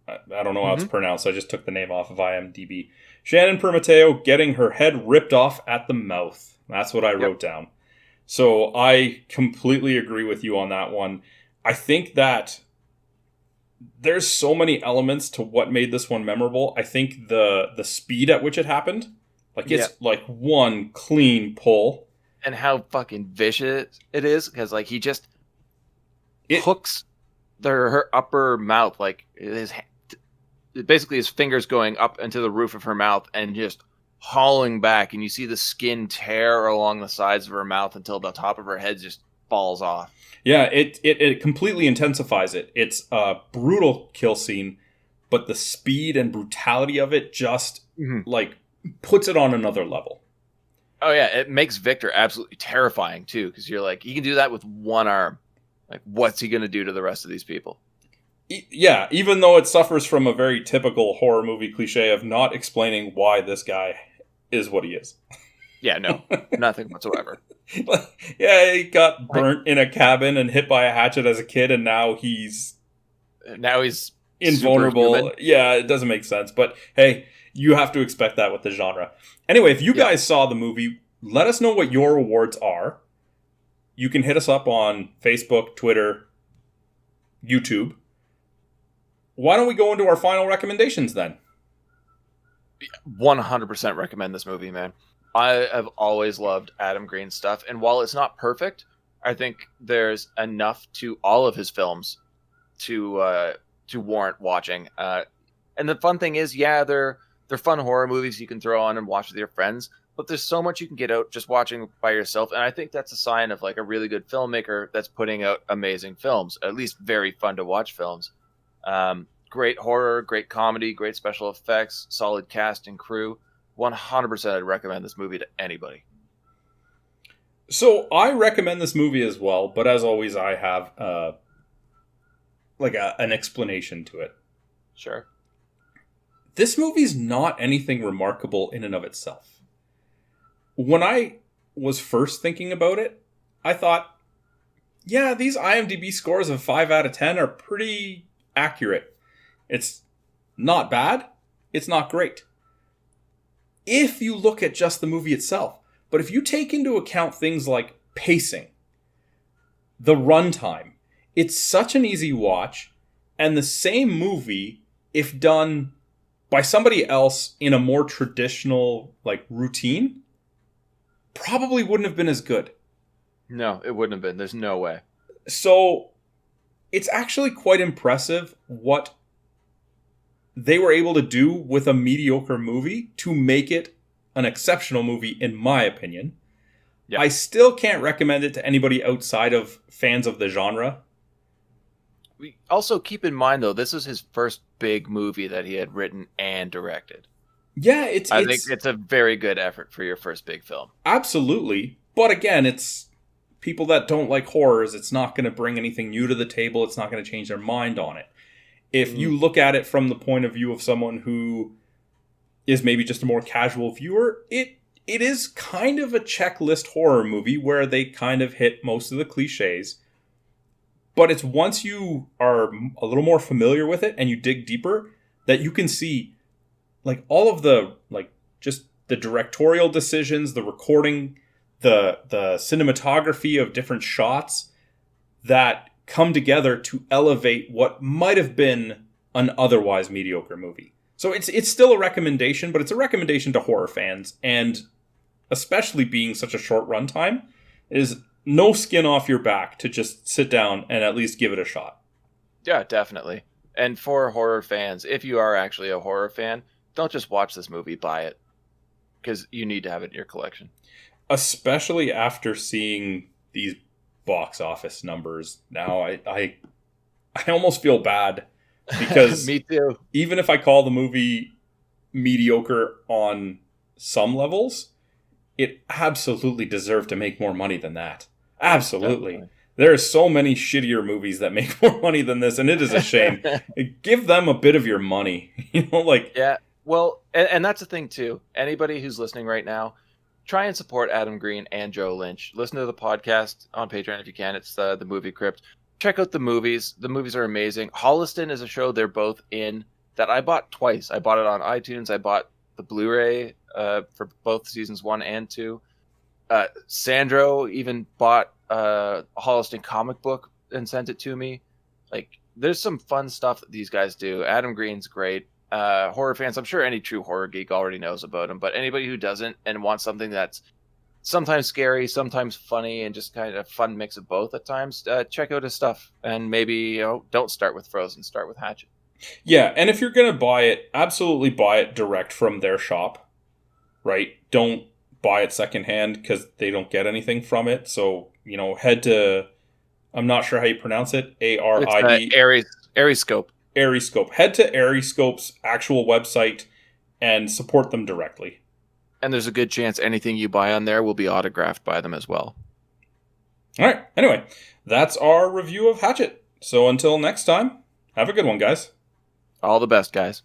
I don't know how it's pronounced. I just took the name off of IMDb. Shannon Permateo getting her head ripped off at the mouth. That's what I wrote down. So I completely agree with you on that one. I think that there's so many elements to what made this one memorable. I think the speed at which it happened, like it's like one clean pull, and how fucking vicious it is, because like he just hooks her upper mouth, like basically his fingers going up into the roof of her mouth and just hauling back, and you see the skin tear along the sides of her mouth until the top of her head just falls off. Yeah, it completely intensifies it. It's a brutal kill scene, but the speed and brutality of it just like puts it on another level. Oh yeah, it makes Victor absolutely terrifying too, because you're like, he can do that with one arm. Like, what's he going to do to the rest of these people? Yeah, even though it suffers from a very typical horror movie cliche of not explaining why this guy is what he is. Yeah, no, nothing whatsoever. Yeah, he got burnt in a cabin and hit by a hatchet as a kid, and now he's invulnerable. Yeah, it doesn't make sense, but hey, you have to expect that with the genre. Anyway, if you guys saw the movie, let us know what your awards are. You can hit us up on Facebook, Twitter, YouTube. Why don't we go into our final recommendations then? 100% recommend this movie, man. I have always loved Adam Green's stuff, and while it's not perfect, I think there's enough to all of his films to warrant watching. And the fun thing is, they're fun horror movies you can throw on and watch with your friends, but there's so much you can get out just watching by yourself, and I think that's a sign of like a really good filmmaker that's putting out amazing films, at least very fun to watch films. Great horror, great comedy, great special effects, solid cast and crew. 100% I'd recommend this movie to anybody. So I recommend this movie as well, but as always, I have an explanation to it. Sure. This movie's not anything remarkable in and of itself. When I was first thinking about it, I thought, yeah, these IMDb scores of 5 out of 10 are pretty accurate. It's not bad. It's not great. If you look at just the movie itself. But if you take into account things like pacing, the runtime, it's such an easy watch, and the same movie, if done by somebody else in a more traditional routine, probably wouldn't have been as good. No, it wouldn't have been. There's no way. So it's actually quite impressive what they were able to do with a mediocre movie to make it an exceptional movie, in my opinion. Yeah. I still can't recommend it to anybody outside of fans of the genre. We also keep in mind, though, this is his first big movie that he had written and directed. Yeah, I think it's a very good effort for your first big film. Absolutely. But again, it's people that don't like horrors. It's not going to bring anything new to the table. It's not going to change their mind on it. If you look at it from the point of view of someone who is maybe just a more casual viewer, it is kind of a checklist horror movie where they kind of hit most of the cliches. But it's once you are a little more familiar with it and you dig deeper that you can see all of the just the directorial decisions, the recording, the cinematography of different shots that come together to elevate what might have been an otherwise mediocre movie. So it's still a recommendation, but it's a recommendation to horror fans, and especially being such a short runtime, is no skin off your back to just sit down and at least give it a shot. Yeah, definitely. And for horror fans, if you are actually a horror fan, don't just watch this movie, buy it. Because you need to have it in your collection. Especially after seeing these box office numbers now, I almost feel bad. Because me too. Even if I call the movie mediocre on some levels, it absolutely deserved to make more money than that. Absolutely. Definitely. There are so many shittier movies that make more money than this, and it is a shame. Give them a bit of your money. Yeah, well, and that's the thing, too. Anybody who's listening right now, try and support Adam Green and Joe Lynch. Listen to the podcast on Patreon if you can. It's the Movie Crypt. Check out the movies. The movies are amazing. Holliston is a show they're both in that I bought twice. I bought it on iTunes. I bought the Blu-ray for both seasons 1 and 2. Sandro even bought a Holliston comic book and sent it to me. Like, there's some fun stuff that these guys do. Adam Green's great. Horror fans, I'm sure any true horror geek already knows about him, but anybody who doesn't and wants something that's sometimes scary, sometimes funny, and just kind of fun mix of both at times, check out his stuff. And maybe, don't start with Frozen, start with Hatchet. Yeah, and if you're going to buy it, absolutely buy it direct from their shop, right? Don't buy it secondhand because they don't get anything from it. So, head to, I'm not sure how you pronounce it, ARIE. Ariscope. Ariscope. Head to Ariscope's actual website and support them directly. And there's a good chance anything you buy on there will be autographed by them as well. All right. Anyway, that's our review of Hatchet. So until next time, have a good one, guys. All the best, guys.